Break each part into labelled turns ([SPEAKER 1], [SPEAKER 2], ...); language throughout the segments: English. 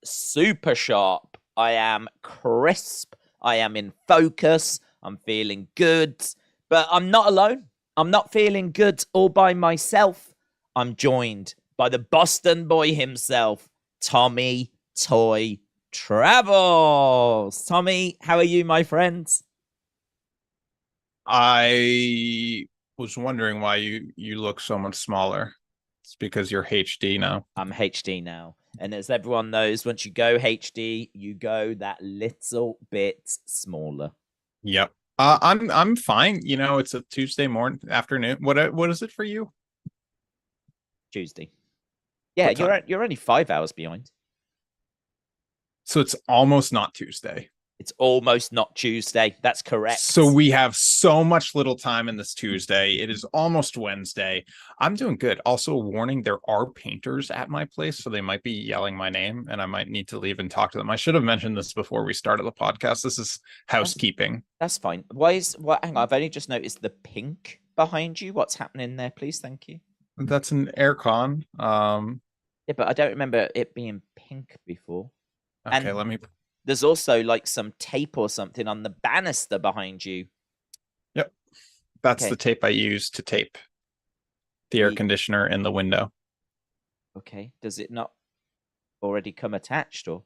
[SPEAKER 1] super sharp. I am crisp. I am in focus. I'm feeling good. But I'm not alone. I'm not feeling good all by myself. I'm joined by the Boston boy himself, Tommy Toy Travels. Tommy, how are you, my friends?
[SPEAKER 2] I was wondering why you look so much smaller. It's because you're HD now.
[SPEAKER 1] I'm HD now. And as everyone knows, once you go HD, you go that little bit smaller.
[SPEAKER 2] Yep. I'm fine. You know, it's a Tuesday morning afternoon. What is it for you?
[SPEAKER 1] Tuesday. Yeah,
[SPEAKER 2] What time?
[SPEAKER 1] you're only 5 hours behind.
[SPEAKER 2] So it's almost not Tuesday.
[SPEAKER 1] It's almost not Tuesday. That's correct.
[SPEAKER 2] So we have so much little time in this Tuesday. It is almost Wednesday. I'm doing good. Also, a warning, there are painters at my place, so they might be yelling my name, and I might need to leave and talk to them. I should have mentioned this before we started the podcast. This is housekeeping.
[SPEAKER 1] That's fine. Hang on, I've only just noticed the pink behind you. What's happening there, please? Thank you.
[SPEAKER 2] That's an aircon.
[SPEAKER 1] Yeah, but I don't remember it being pink before.
[SPEAKER 2] Okay,
[SPEAKER 1] And
[SPEAKER 2] let me.
[SPEAKER 1] there's also like some tape or something on the banister behind you.
[SPEAKER 2] Yep, that's
[SPEAKER 1] Okay.
[SPEAKER 2] the tape I use to tape the air conditioner in the window.
[SPEAKER 1] Okay. Does it not already come attached or?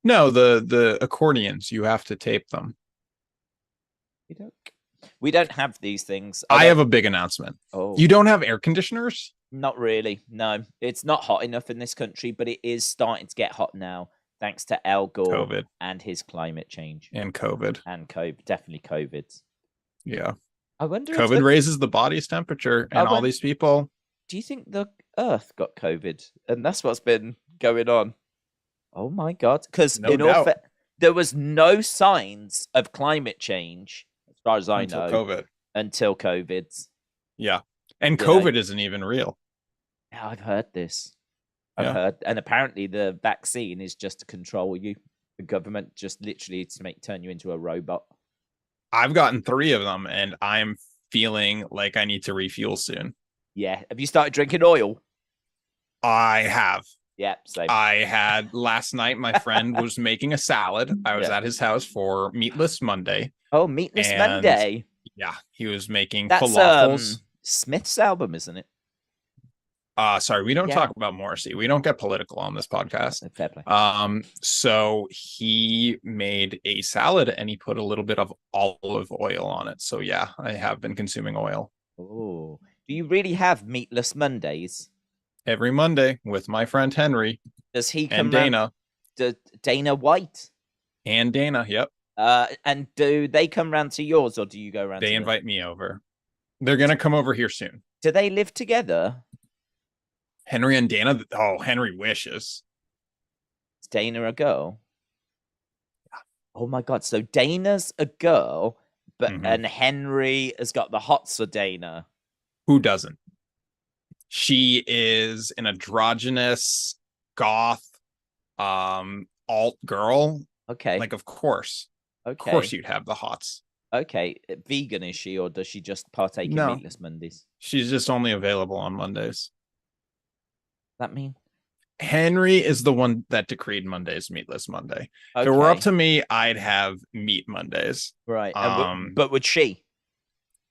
[SPEAKER 2] No, the accordions, you have to tape them.
[SPEAKER 1] We don't have these things.
[SPEAKER 2] I have a big announcement.
[SPEAKER 1] Oh,
[SPEAKER 2] You don't have air conditioners?
[SPEAKER 1] not really. No, it's not hot enough in this country, but it is starting to get hot now, thanks to Al Gore
[SPEAKER 2] COVID
[SPEAKER 1] and his climate change
[SPEAKER 2] and COVID.
[SPEAKER 1] and COVID. Definitely COVID.
[SPEAKER 2] Yeah.
[SPEAKER 1] I wonder
[SPEAKER 2] COVID raises the body's temperature, and all these people.
[SPEAKER 1] Do you think the Earth got COVID, and that's what's been going on? Oh my God! Because there was no signs of climate change, as far as I know,
[SPEAKER 2] COVID.
[SPEAKER 1] Until COVID.
[SPEAKER 2] Yeah, and COVID isn't even real.
[SPEAKER 1] Yeah, I've heard this. I've heard, and apparently the vaccine is just to control you. The government just literally to turn you into a robot.
[SPEAKER 2] I've gotten 3 of them, and I'm feeling like I need to refuel soon.
[SPEAKER 1] Yeah. Have you started drinking oil?
[SPEAKER 2] I have.
[SPEAKER 1] Yeah, same.
[SPEAKER 2] I had last night. My friend was making a salad. I was at his house for Meatless Monday.
[SPEAKER 1] Oh, Meatless Monday.
[SPEAKER 2] Yeah, he was making falafels.
[SPEAKER 1] Smith's album, isn't it?
[SPEAKER 2] Sorry, we don't talk about Morrissey. We don't get political on this podcast.
[SPEAKER 1] Fair play.
[SPEAKER 2] So he made a salad and he put a little bit of olive oil on it. So yeah, I have been consuming oil.
[SPEAKER 1] Oh, do you really have Meatless Mondays?
[SPEAKER 2] Every Monday with my friend Henry.
[SPEAKER 1] Does he come
[SPEAKER 2] and Dana?
[SPEAKER 1] Dana White
[SPEAKER 2] and Dana. Yep.
[SPEAKER 1] And do they come round to yours, or do you go round?
[SPEAKER 2] They invite me over. They're gonna come over here soon.
[SPEAKER 1] Do they live together?
[SPEAKER 2] Henry and Dana. Oh, Henry wishes.
[SPEAKER 1] Is Dana a girl? Yeah. Oh my God! So Dana's a girl, but and Henry has got the hots for Dana.
[SPEAKER 2] Who doesn't? She is an androgynous goth alt girl.
[SPEAKER 1] Okay.
[SPEAKER 2] Like, of course.
[SPEAKER 1] Okay.
[SPEAKER 2] Of course you'd have the hots.
[SPEAKER 1] Okay. Vegan is she, or does she just partake in Meatless Mondays?
[SPEAKER 2] She's just only available on Mondays.
[SPEAKER 1] That mean?
[SPEAKER 2] Henry is the one that decreed Mondays Meatless Monday. Okay. If it were up to me, I'd have Meat Mondays.
[SPEAKER 1] Right. But would she?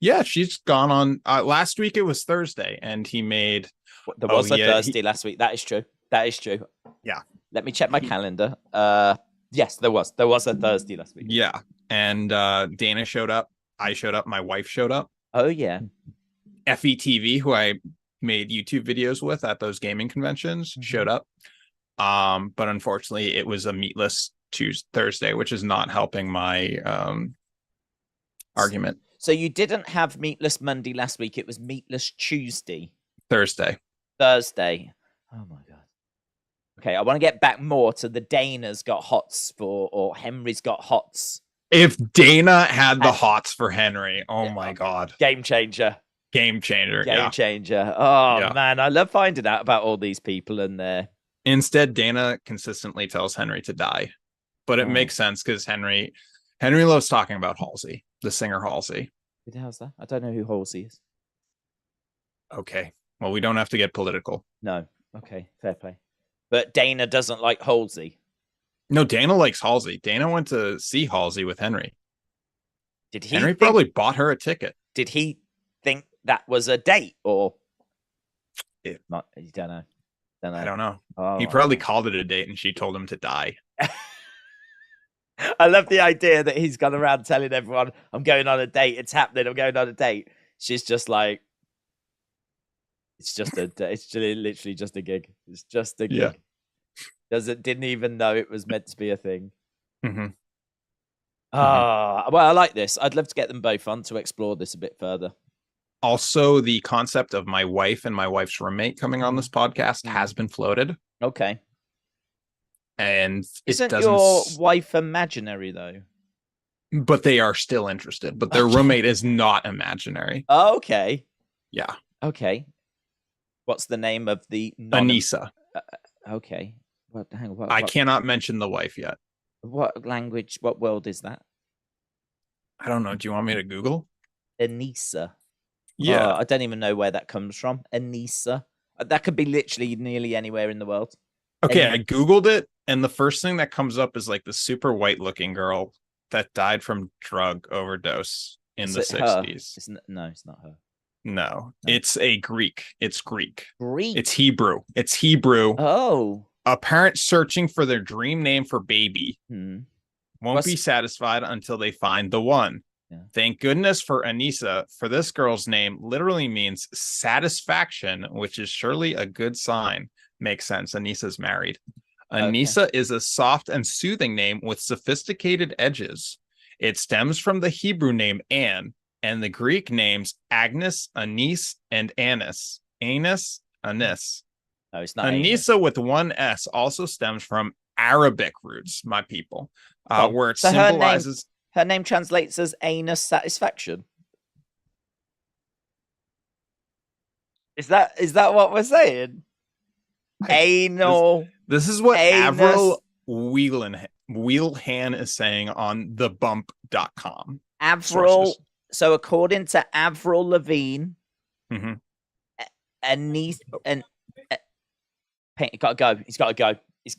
[SPEAKER 2] Yeah, she's gone on. Last week it was Thursday, and he made.
[SPEAKER 1] There was a Thursday last week. That is true. That is true.
[SPEAKER 2] Yeah.
[SPEAKER 1] Let me check my calendar. Yes, there was. There was a Thursday last week.
[SPEAKER 2] Yeah, and Dana showed up. I showed up. My wife showed up.
[SPEAKER 1] Oh yeah.
[SPEAKER 2] FETV, who I made YouTube videos with at those gaming conventions, showed up. But unfortunately, it was a meatless Thursday, which is not helping my argument.
[SPEAKER 1] So you didn't have Meatless Monday last week. It was Meatless Tuesday.
[SPEAKER 2] Thursday.
[SPEAKER 1] Oh my God. Okay, I want to get back more to the Dana's got hots for, or Henry's got hots.
[SPEAKER 2] If Dana had the hots for Henry, oh my God.
[SPEAKER 1] Game changer.
[SPEAKER 2] Game changer.
[SPEAKER 1] Game changer. Oh man, I love finding out about all these people and their.
[SPEAKER 2] Instead, Dana consistently tells Henry to die. But it makes sense because Henry loves talking about Halsey, the singer Halsey.
[SPEAKER 1] Who the hell's that? I don't know who Halsey is.
[SPEAKER 2] Okay. Well, we don't have to get political.
[SPEAKER 1] No. Okay. Fair play. But Dana doesn't like Halsey.
[SPEAKER 2] No, Dana likes Halsey. Dana went to see Halsey with Henry. Henry
[SPEAKER 1] Think,
[SPEAKER 2] probably bought her a ticket.
[SPEAKER 1] Did he think that was a date or not? You don't know.
[SPEAKER 2] I don't know.
[SPEAKER 1] Oh,
[SPEAKER 2] he probably called it a date and she told him to die.
[SPEAKER 1] I love the idea that he's gone around telling everyone, I'm going on a date. It's happening. I'm going on a date. She's just like, it's literally just a gig. It's just a gig. Yeah. Didn't even know it was meant to be a thing.
[SPEAKER 2] Mm-hmm.
[SPEAKER 1] Well, I like this. I'd love to get them both on to explore this a bit further.
[SPEAKER 2] Also, the concept of my wife and my wife's roommate coming on this podcast has been floated.
[SPEAKER 1] Okay.
[SPEAKER 2] And
[SPEAKER 1] isn't your wife imaginary though?
[SPEAKER 2] But they are still interested. But their roommate is not imaginary.
[SPEAKER 1] Okay.
[SPEAKER 2] Yeah.
[SPEAKER 1] Okay. What's the name of the
[SPEAKER 2] Anissa?
[SPEAKER 1] Okay. Hang on.
[SPEAKER 2] I cannot mention the wife yet.
[SPEAKER 1] What language? What world is that?
[SPEAKER 2] I don't know. Do you want me to Google?
[SPEAKER 1] Anissa.
[SPEAKER 2] Yeah.
[SPEAKER 1] I don't even know where that comes from. Anissa. That could be literally nearly anywhere in the world.
[SPEAKER 2] Okay, I Googled it, and the first thing that comes up is like the super white looking girl that died from drug overdose in the 60s.
[SPEAKER 1] No, it's not her.
[SPEAKER 2] No, it's a Greek. It's Greek.
[SPEAKER 1] Greek.
[SPEAKER 2] It's Hebrew. It's Hebrew.
[SPEAKER 1] Oh.
[SPEAKER 2] A parent searching for their dream name for baby won't be satisfied until they find the one. Yeah. Thank goodness for Anissa, for this girl's name literally means satisfaction, which is surely a good sign. Makes sense. Anissa's married. Anissa is a soft and soothing name with sophisticated edges. It stems from the Hebrew name Anne and the Greek names Agnes, Anise, and Anis. Anis.
[SPEAKER 1] No, it's not.
[SPEAKER 2] Anissa with one S also stems from Arabic roots, my people, where it symbolizes.
[SPEAKER 1] Her name translates as anus satisfaction. Is that what we're saying? Anal.
[SPEAKER 2] This is what Avril Wheelhan is saying on thebump.com.
[SPEAKER 1] Avril. So according to Avril Lavigne, Anise and gotta go. He's got to go.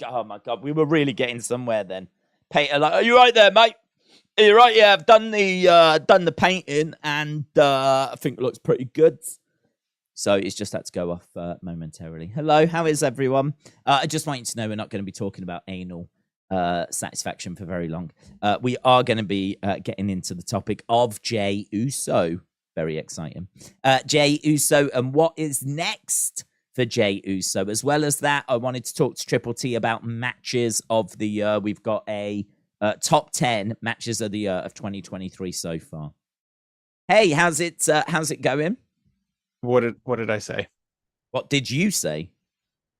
[SPEAKER 1] Oh my god, we were really getting somewhere then. Painter, like, are you right there, mate? Are you right? Yeah, I've done the painting, and I think it looks pretty good. So it's just had to go off momentarily. Hello, how is everyone? I just want you to know we're not going to be talking about anal satisfaction for very long. We are going to be getting into the topic of Jey Uso. Very exciting. Jey Uso and what is next for Jey Uso. As well as that, I wanted to talk to Triple T about matches of the year. We've got a top 10 matches of the year of 2023 so far. Hey, how's it going?
[SPEAKER 2] What did I say?
[SPEAKER 1] What did you say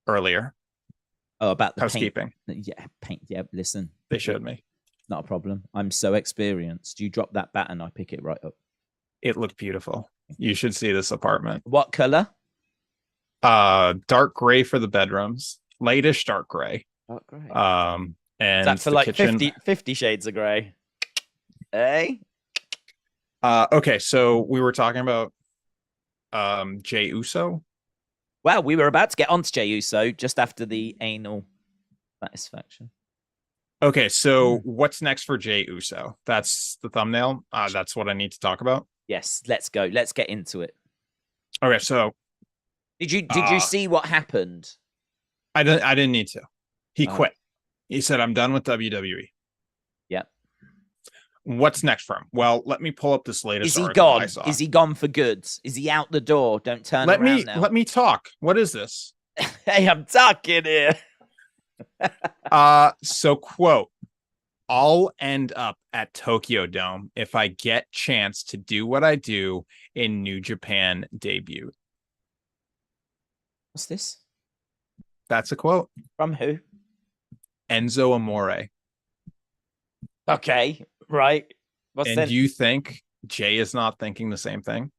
[SPEAKER 2] earlier?
[SPEAKER 1] Oh, about the
[SPEAKER 2] housekeeping.
[SPEAKER 1] Paint. Yeah, listen.
[SPEAKER 2] They showed me.
[SPEAKER 1] Not a problem. I'm so experienced. You drop that bat and I pick it right up.
[SPEAKER 2] It looked beautiful. You should see this apartment.
[SPEAKER 1] What color?
[SPEAKER 2] Dark gray for the bedrooms. Lightish dark gray.
[SPEAKER 1] Dark gray.
[SPEAKER 2] And
[SPEAKER 1] is that for like
[SPEAKER 2] kitchen...
[SPEAKER 1] 50 shades of gray? Eh?
[SPEAKER 2] Okay, so we were talking about Jey Uso.
[SPEAKER 1] Well, we were about to get onto Jey Uso just after the anal satisfaction.
[SPEAKER 2] Okay, so what's next for Jey Uso? That's the thumbnail. That's what I need to talk about.
[SPEAKER 1] Yes, let's go. Let's get into it.
[SPEAKER 2] Okay, so
[SPEAKER 1] did you see what happened?
[SPEAKER 2] I didn't need to. He quit. He said, "I'm done with WWE."
[SPEAKER 1] Yep.
[SPEAKER 2] What's next for him? Well, let me pull up this latest.
[SPEAKER 1] Is he gone? Is he gone for good? Is he out the door? Don't turn around now.
[SPEAKER 2] Let me talk. What is this?
[SPEAKER 1] Hey, I'm talking here.
[SPEAKER 2] So quote, I'll end up at Tokyo Dome if I get chance to do what I do in New Japan debut.
[SPEAKER 1] What's this?
[SPEAKER 2] That's a quote.
[SPEAKER 1] From who?
[SPEAKER 2] Enzo Amore.
[SPEAKER 1] Okay, right.
[SPEAKER 2] Do you think Jay is not thinking the same thing?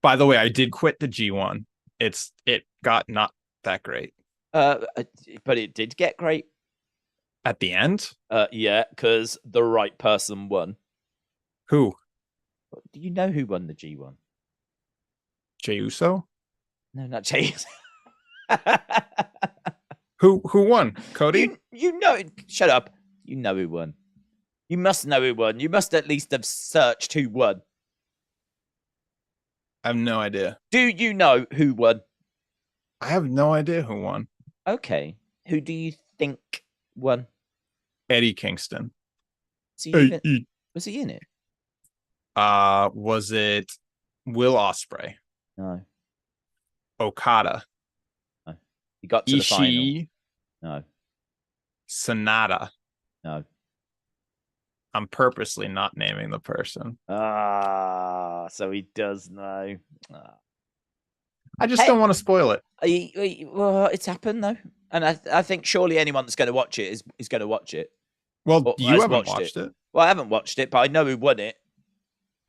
[SPEAKER 2] By the way, I did quit the G1. It got not that great.
[SPEAKER 1] But it did get great.
[SPEAKER 2] At the end?
[SPEAKER 1] Yeah, because the right person won.
[SPEAKER 2] Who?
[SPEAKER 1] Do you know who won the G1?
[SPEAKER 2] Jey Uso?
[SPEAKER 1] No, not Jey Uso.
[SPEAKER 2] Who won? Cody?
[SPEAKER 1] You know. Shut up. You know who won. You must know who won. You must at least have searched who won.
[SPEAKER 2] I have no idea.
[SPEAKER 1] Do you know who won?
[SPEAKER 2] I have no idea who won.
[SPEAKER 1] Okay. Who do you think won?
[SPEAKER 2] Eddie Kingston.
[SPEAKER 1] Was he in it?
[SPEAKER 2] Was it Will Ospreay?
[SPEAKER 1] No.
[SPEAKER 2] Okada?
[SPEAKER 1] No. He got to the final. No.
[SPEAKER 2] Sonata?
[SPEAKER 1] No.
[SPEAKER 2] I'm purposely not naming the person.
[SPEAKER 1] So he does know.
[SPEAKER 2] I just don't want to spoil it.
[SPEAKER 1] Well, it's happened though, and I think surely anyone that's going to watch it is going to watch it.
[SPEAKER 2] Well, you haven't watched it.
[SPEAKER 1] Well, I haven't watched it, but I know who won it.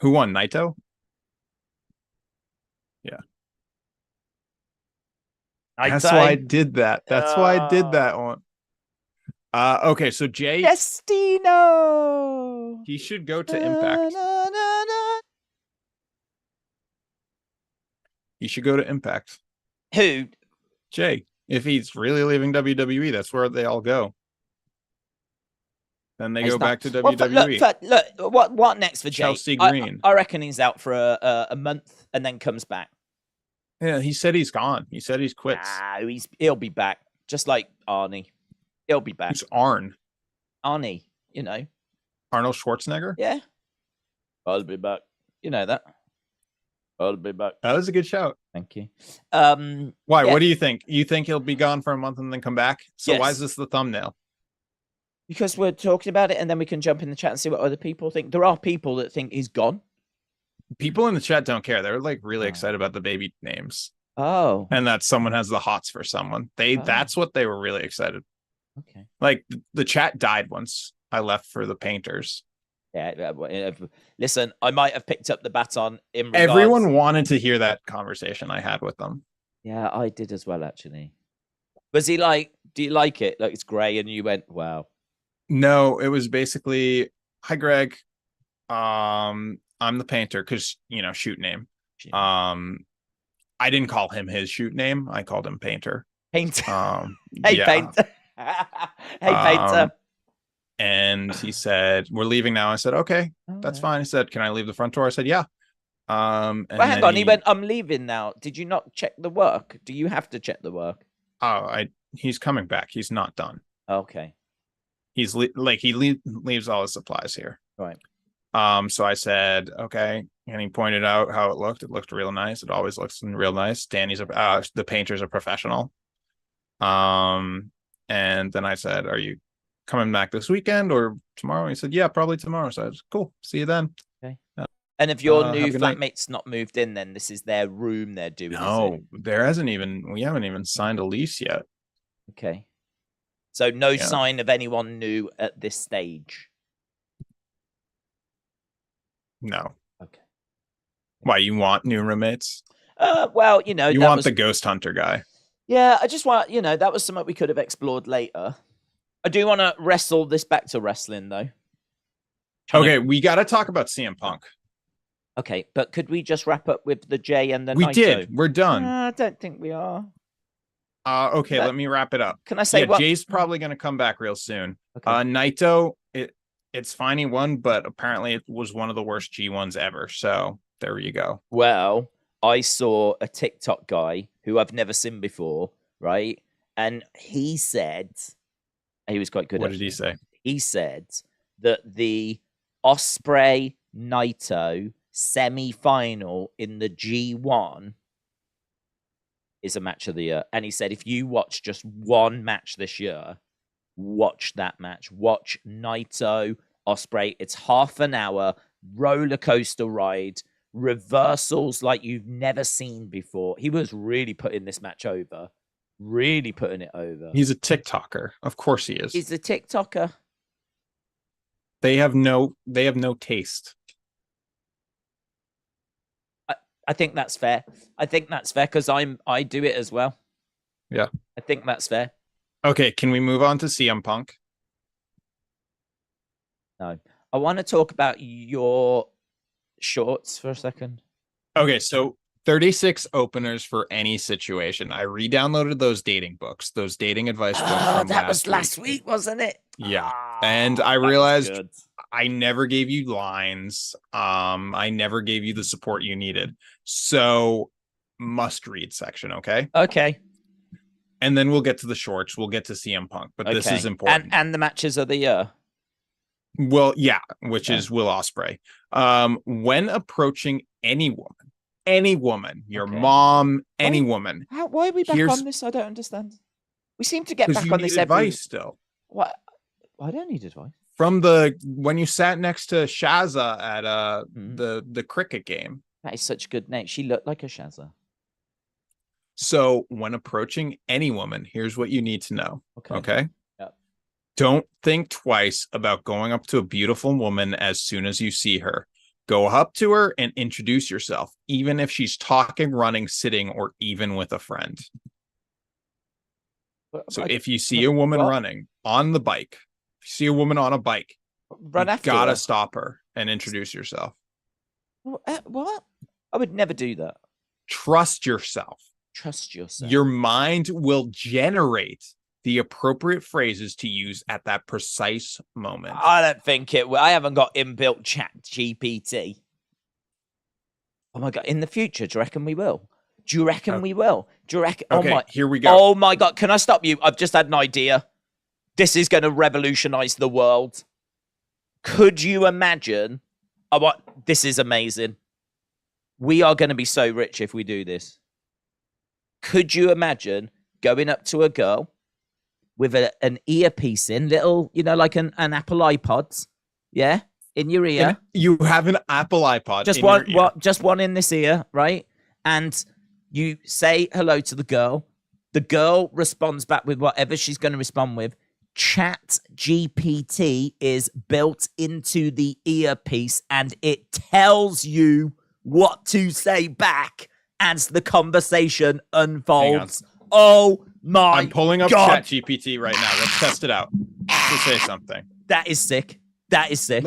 [SPEAKER 2] Who won? Naito? Yeah. That's why I did that. That's why I did that one. Okay, so Jey
[SPEAKER 1] Destino.
[SPEAKER 2] He should go to Impact. He should go to Impact.
[SPEAKER 1] Who?
[SPEAKER 2] Jey. If he's really leaving WWE, that's where they all go. Then they go back to WWE.
[SPEAKER 1] Look, what next for Jey?
[SPEAKER 2] Chelsea Green.
[SPEAKER 1] I reckon he's out for a month and then comes back.
[SPEAKER 2] Yeah, he said he's gone. He said he's quits.
[SPEAKER 1] He'll be back, just like Arnie. He'll be back.
[SPEAKER 2] Who's Arn?
[SPEAKER 1] Arnie, you know.
[SPEAKER 2] Arnold Schwarzenegger?
[SPEAKER 1] Yeah. I'll be back. You know that. I'll be back.
[SPEAKER 2] That was a good shout.
[SPEAKER 1] Thank you.
[SPEAKER 2] Why?
[SPEAKER 1] Yeah.
[SPEAKER 2] What do you think? You think he'll be gone for a month and then come back? So
[SPEAKER 1] Yes.
[SPEAKER 2] Why is this the thumbnail?
[SPEAKER 1] Because we're talking about it and then we can jump in the chat and see what other people think. There are people that think he's gone.
[SPEAKER 2] People in the chat don't care. They're like really excited about the baby names.
[SPEAKER 1] Oh.
[SPEAKER 2] And that someone has the hots for someone. That's what they were really excited.
[SPEAKER 1] Okay.
[SPEAKER 2] Like the chat died once I left for the Painters.
[SPEAKER 1] Yeah. Listen, I might have picked up the baton in regards...
[SPEAKER 2] Everyone wanted to hear that conversation I had with them.
[SPEAKER 1] Yeah, I did as well, actually. Was he like, do you like it? Like it's grey, and you went, wow.
[SPEAKER 2] No, it was basically, hi Greg. I'm the Painter, because shoot name. I didn't call him his shoot name. I called him Painter.
[SPEAKER 1] Painter. Hey,
[SPEAKER 2] yeah.
[SPEAKER 1] Painter. Hey, Painter.
[SPEAKER 2] And he said, we're leaving now. I said, okay, that's fine. He said, can I leave the front door? I said, yeah.
[SPEAKER 1] And hang on. He went, I'm leaving now. Did you not check the work? Do you have to check the work?
[SPEAKER 2] Oh, he's coming back. He's not done.
[SPEAKER 1] Okay.
[SPEAKER 2] He's leaves all his supplies here.
[SPEAKER 1] Right.
[SPEAKER 2] So I said, okay. And he pointed out how it looked. It looked real nice. It always looks real nice. Danny's the Painter's a professional. And then I said, are you coming back this weekend or tomorrow? He said, yeah, probably tomorrow. So I was cool. See you then.
[SPEAKER 1] Okay. And if your new flatmate's not moved in, then this is their room they're doing.
[SPEAKER 2] No, we haven't even signed a lease yet.
[SPEAKER 1] Okay. So no sign of anyone new at this stage.
[SPEAKER 2] No.
[SPEAKER 1] Okay.
[SPEAKER 2] Why, you want new roommates?
[SPEAKER 1] Well, you
[SPEAKER 2] want the ghost hunter guy.
[SPEAKER 1] Yeah, I just want, that was something we could have explored later. I do want to wrestle this back to wrestling, though.
[SPEAKER 2] Okay, we got to talk about CM Punk.
[SPEAKER 1] Okay, but could we just wrap up with the Jey and the
[SPEAKER 2] We
[SPEAKER 1] Naito?
[SPEAKER 2] did. We're done.
[SPEAKER 1] I don't think we are.
[SPEAKER 2] Okay, let me wrap it up.
[SPEAKER 1] Can I say
[SPEAKER 2] Jay's probably going to come back real soon.
[SPEAKER 1] Okay.
[SPEAKER 2] Naito, it's fine he won, but apparently it was one of the worst G1s ever. So there you go.
[SPEAKER 1] Well, I saw a TikTok guy who I've never seen before, right? And he said, he was quite good.
[SPEAKER 2] What did he say?
[SPEAKER 1] He said that the Ospreay Naito semi-final in the G1 is a match of the year. And he said, if you watch just one match this year, watch that match. Watch Naito Ospreay. It's half an hour roller coaster ride, reversals like you've never seen before. He was really putting this match over. Really putting it over.
[SPEAKER 2] He's a TikToker. Of course he is.
[SPEAKER 1] He's a TikToker.
[SPEAKER 2] They have no taste.
[SPEAKER 1] I think that's fair. I think that's fair because I do it as well.
[SPEAKER 2] Yeah.
[SPEAKER 1] I think that's fair.
[SPEAKER 2] Okay, can we move on to CM Punk?
[SPEAKER 1] No. I want to talk about your shorts for a second.
[SPEAKER 2] Okay, so 36 openers for any situation. I re-downloaded those dating books, those dating advice books from
[SPEAKER 1] that was last week, wasn't it?
[SPEAKER 2] Yeah. And I
[SPEAKER 1] that was
[SPEAKER 2] realized
[SPEAKER 1] good.
[SPEAKER 2] I never gave you lines. I never gave you the support you needed. So must read section, okay?
[SPEAKER 1] Okay.
[SPEAKER 2] And then we'll get to the shorts. We'll get to CM Punk, but this is important.
[SPEAKER 1] And the matches of the year.
[SPEAKER 2] Well, yeah, which is Will Ospreay. When approaching any woman, your mom, any woman.
[SPEAKER 1] Why are we back on this? I don't understand. We seem to get back on this
[SPEAKER 2] advice still.
[SPEAKER 1] What? I don't need advice.
[SPEAKER 2] From when you sat next to Shazza at the cricket game.
[SPEAKER 1] That is such a good name. She looked like a Shazza.
[SPEAKER 2] So when approaching any woman, here's what you need to know. Okay?
[SPEAKER 1] Yep.
[SPEAKER 2] Don't think twice about going up to a beautiful woman as soon as you see her. Go up to her and introduce yourself, even if she's talking, running, sitting, or even with a friend. So if you see a woman running on the bike, if you see a woman on a bike,
[SPEAKER 1] run after
[SPEAKER 2] gotta
[SPEAKER 1] her.
[SPEAKER 2] stop her and introduce yourself.
[SPEAKER 1] What? I would never do that.
[SPEAKER 2] Trust yourself.
[SPEAKER 1] Trust yourself.
[SPEAKER 2] Your mind will generate the appropriate phrases to use at that precise moment.
[SPEAKER 1] I don't think it will. I haven't got inbuilt chat GPT. Oh my God. In the future, do you reckon we will? Do you reckon we will? Do you reckon?
[SPEAKER 2] Okay, here we go.
[SPEAKER 1] Oh my God. Can I stop you? I've just had an idea. This is going to revolutionize the world. Could you imagine? This is amazing. We are going to be so rich if we do this. Could you imagine going up to a girl with an earpiece in, little, like an Apple iPod, yeah, in your ear?
[SPEAKER 2] And you have an Apple iPod.
[SPEAKER 1] Just one in this ear, right? And you say hello to the girl. The girl responds back with whatever she's going to respond with. Chat GPT is built into the earpiece, and it tells you what to say back as the conversation unfolds. Oh my!
[SPEAKER 2] I'm pulling up Chat GPT right now. Let's test it out. To say something.
[SPEAKER 1] That is sick. That is sick.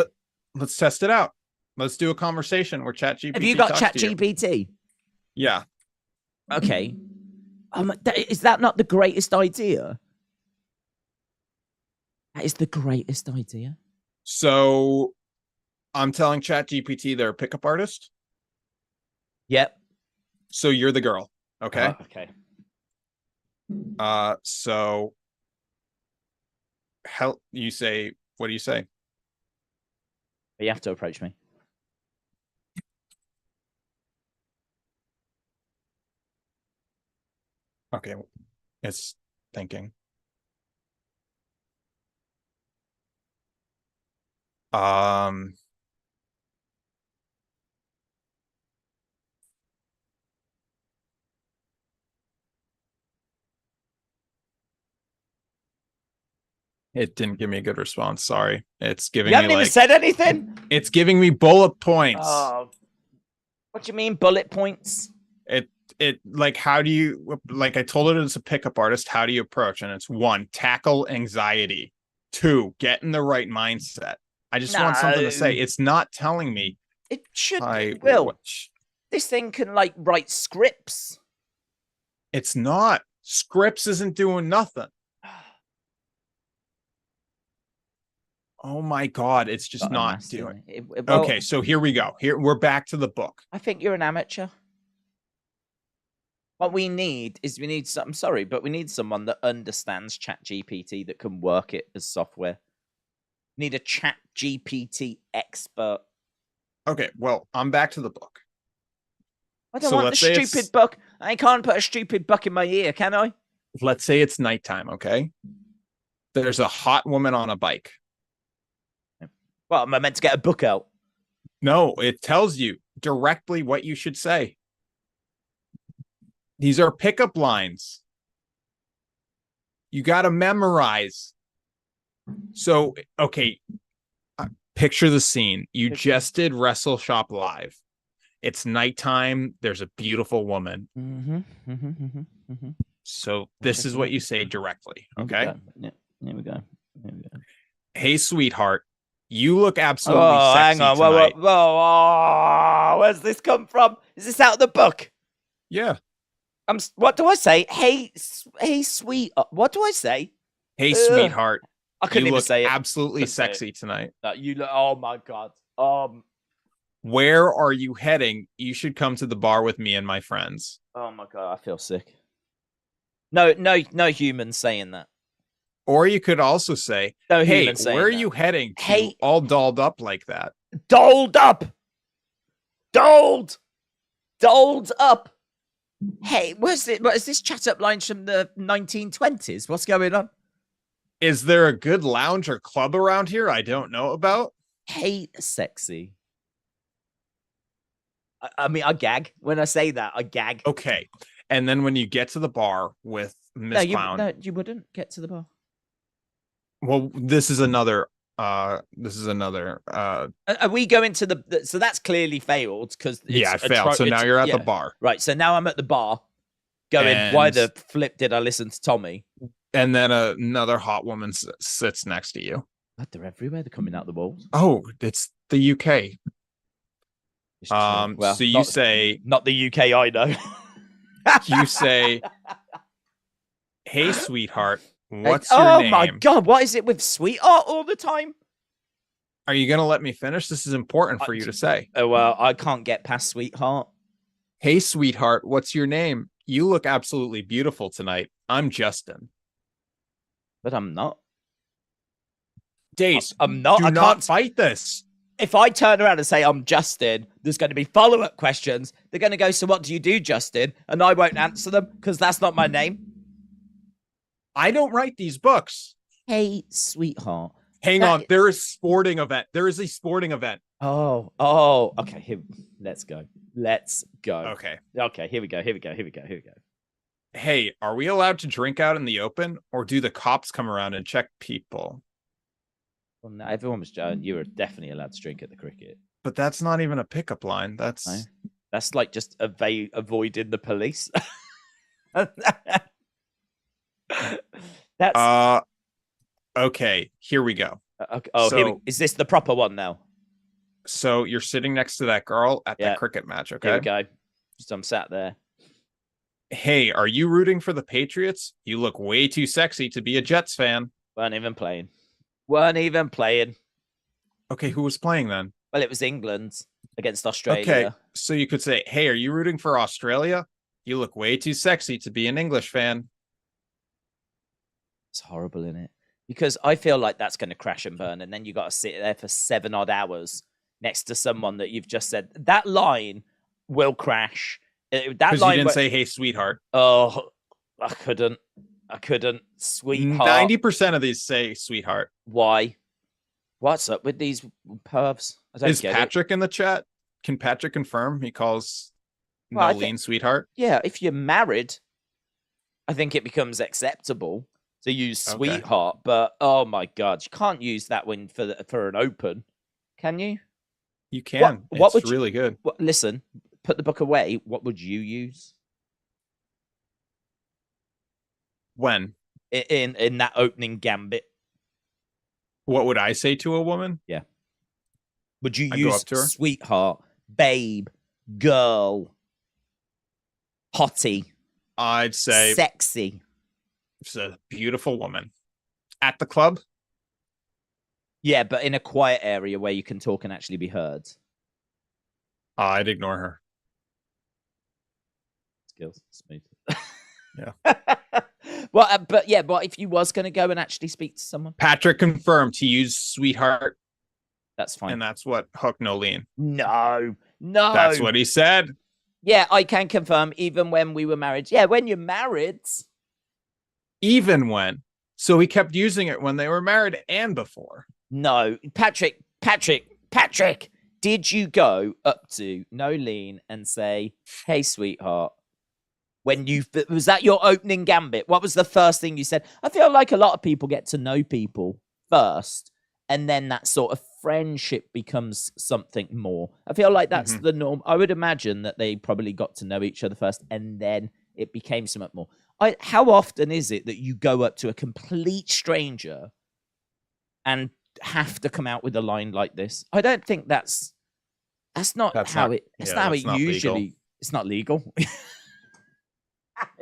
[SPEAKER 2] Let's test it out. Let's do a conversation where Chat GPT.
[SPEAKER 1] Have you got Chat GPT?
[SPEAKER 2] Yeah.
[SPEAKER 1] Okay. Is that not the greatest idea? That is the greatest idea.
[SPEAKER 2] So, I'm telling Chat GPT they're a pickup artist.
[SPEAKER 1] Yep.
[SPEAKER 2] So you're the girl. Okay.
[SPEAKER 1] Okay.
[SPEAKER 2] So you say, what do you say?
[SPEAKER 1] You have to approach me.
[SPEAKER 2] Okay. It's thinking. It didn't give me a good response. Sorry. It's giving me
[SPEAKER 1] You haven't even said anything?
[SPEAKER 2] It's giving me bullet points.
[SPEAKER 1] Oh. What do you mean bullet points?
[SPEAKER 2] It like, how do you, like I told it it's a pickup artist, how do you approach? And it's 1, tackle anxiety. 2, get in the right mindset. I just want something to say. It's not telling me.
[SPEAKER 1] It should. It will. This thing can write scripts.
[SPEAKER 2] It's not. Scripts isn't doing nothing. Oh my God, it's just not doing it. Okay, so here we go. Here we're back to the book.
[SPEAKER 1] I think you're an amateur. What we need is we need someone that understands Chat GPT that can work it as software. We need a Chat GPT expert.
[SPEAKER 2] Okay, well, I'm back to the book.
[SPEAKER 1] I don't want the stupid book. I can't put a stupid book in my ear, can I?
[SPEAKER 2] Let's say it's nighttime, okay? There's a hot woman on a bike.
[SPEAKER 1] Well, am I meant to get a book out?
[SPEAKER 2] No, it tells you directly what you should say. These are pickup lines. You got to memorize. So, okay, picture the scene. You just did Wrestle Shop Live. It's nighttime. There's a beautiful woman. So this is what you say directly, okay?
[SPEAKER 1] Here we go.
[SPEAKER 2] Hey, sweetheart. You look absolutely sexy
[SPEAKER 1] hang on.
[SPEAKER 2] tonight.
[SPEAKER 1] Whoa. Where's this come from? Is this out of the book?
[SPEAKER 2] Yeah.
[SPEAKER 1] What do I say? Hey, sweet. What do I say?
[SPEAKER 2] Hey,
[SPEAKER 1] Ugh,
[SPEAKER 2] sweetheart.
[SPEAKER 1] I
[SPEAKER 2] You
[SPEAKER 1] couldn't even
[SPEAKER 2] look
[SPEAKER 1] say it.
[SPEAKER 2] absolutely
[SPEAKER 1] Couldn't say it.
[SPEAKER 2] sexy tonight.
[SPEAKER 1] You look. Oh my god.
[SPEAKER 2] Where are you heading? You should come to the bar with me and my friends.
[SPEAKER 1] Oh my god. I feel sick. No human saying that.
[SPEAKER 2] Or you could also say,
[SPEAKER 1] No
[SPEAKER 2] hey,
[SPEAKER 1] human saying
[SPEAKER 2] where are
[SPEAKER 1] that.
[SPEAKER 2] you heading to
[SPEAKER 1] Hey,
[SPEAKER 2] all dolled up like that?
[SPEAKER 1] dolled up. Dolled up. Hey, what is this chat up lines from the 1920s? What's going on?
[SPEAKER 2] Is there a good lounge or club around here I don't know about?
[SPEAKER 1] Hey, sexy. I mean, I gag. When I say that, I gag.
[SPEAKER 2] Okay. And then when you get to the bar with Miss Clown.
[SPEAKER 1] No, you wouldn't get to the bar.
[SPEAKER 2] Well, this is another are
[SPEAKER 1] we going to the so that's clearly failed because
[SPEAKER 2] yeah, I failed. So now you're at the bar.
[SPEAKER 1] Right. So now I'm at the bar going, why the flip did I listen to Tommy?
[SPEAKER 2] And then another hot woman sits next to you.
[SPEAKER 1] God, they're everywhere. They're coming out the walls.
[SPEAKER 2] Oh, it's the UK.
[SPEAKER 1] Well,
[SPEAKER 2] so you say
[SPEAKER 1] not the UK, I know.
[SPEAKER 2] You say, hey, sweetheart, what's your name?
[SPEAKER 1] Oh my god, what is it with sweetheart all the time?
[SPEAKER 2] Are you gonna let me finish? This is important for you to say.
[SPEAKER 1] Oh well, I can't get past sweetheart.
[SPEAKER 2] Hey, sweetheart, what's your name? You look absolutely beautiful tonight. I'm Justin.
[SPEAKER 1] But I'm not.
[SPEAKER 2] Daze,
[SPEAKER 1] I'm not.
[SPEAKER 2] I can't fight this.
[SPEAKER 1] If I turn around and say I'm Justin, there's going to be follow-up questions. They're going to go, so what do you do, Justin? And I won't answer them because that's not my name.
[SPEAKER 2] I don't write these books.
[SPEAKER 1] Hey, sweetheart.
[SPEAKER 2] Hang on. There is sporting event. There is a sporting event.
[SPEAKER 1] Oh, okay. Here, let's go.
[SPEAKER 2] Okay.
[SPEAKER 1] Here we go.
[SPEAKER 2] Hey, are we allowed to drink out in the open, or do the cops come around and check people?
[SPEAKER 1] Well, no, everyone was joking. You were definitely allowed to drink at the cricket.
[SPEAKER 2] But that's not even a pickup line. That's
[SPEAKER 1] like just avoiding the police. That's
[SPEAKER 2] okay. Here we go.
[SPEAKER 1] Okay. Oh, is this the proper one now?
[SPEAKER 2] So you're sitting next to that girl at that cricket match. Okay.
[SPEAKER 1] Here we go. Just I'm sat there.
[SPEAKER 2] Hey, are you rooting for the Patriots? You look way too sexy to be a Jets fan.
[SPEAKER 1] Weren't even playing.
[SPEAKER 2] Okay, who was playing then?
[SPEAKER 1] Well, it was England against Australia.
[SPEAKER 2] Okay, so you could say, hey, are you rooting for Australia? You look way too sexy to be an English fan.
[SPEAKER 1] It's horrible, isn't it? Because I feel like that's going to crash and burn, and then you got to sit there for 7 odd hours next to someone that you've just said. That line will crash.
[SPEAKER 2] Because you didn't say, hey, sweetheart.
[SPEAKER 1] Oh, I couldn't. Sweetheart.
[SPEAKER 2] 90% of these say sweetheart.
[SPEAKER 1] Why? What's up with these pervs?
[SPEAKER 2] Is Patrick in the chat? Can Patrick confirm he calls Nolene sweetheart?
[SPEAKER 1] Yeah, if you're married, I think it becomes acceptable to use sweetheart. But oh my god, you can't use that one for an open, can you?
[SPEAKER 2] You can. It's really good.
[SPEAKER 1] Listen, put the book away. What would you use?
[SPEAKER 2] When?
[SPEAKER 1] In that opening gambit.
[SPEAKER 2] What would I say to a woman?
[SPEAKER 1] Yeah. Would you use sweetheart, babe, girl, hottie?
[SPEAKER 2] I'd say
[SPEAKER 1] sexy.
[SPEAKER 2] It's a beautiful woman. At the club?
[SPEAKER 1] Yeah, but in a quiet area where you can talk and actually be heard.
[SPEAKER 2] I'd ignore her.
[SPEAKER 1] Skills. Smooth.
[SPEAKER 2] Yeah.
[SPEAKER 1] Well, but if you was going to go and actually speak to someone?
[SPEAKER 2] Patrick confirmed to use sweetheart.
[SPEAKER 1] That's fine.
[SPEAKER 2] And that's what hooked Nolene.
[SPEAKER 1] No.
[SPEAKER 2] That's what he said.
[SPEAKER 1] Yeah, I can confirm, even when we were married. Yeah, when you're married.
[SPEAKER 2] Even when. So he kept using it when they were married and before.
[SPEAKER 1] No. Patrick, did you go up to Nolene and say, hey, sweetheart, was that your opening gambit? What was the first thing you said? I feel like a lot of people get to know people first, and then that sort of friendship becomes something more. I feel like that's the norm. I would imagine that they probably got to know each other first, and then it became something more. How often is it that you go up to a complete stranger and have to come out with a line like this? I don't think that's not how it usually. Legal. It's not legal.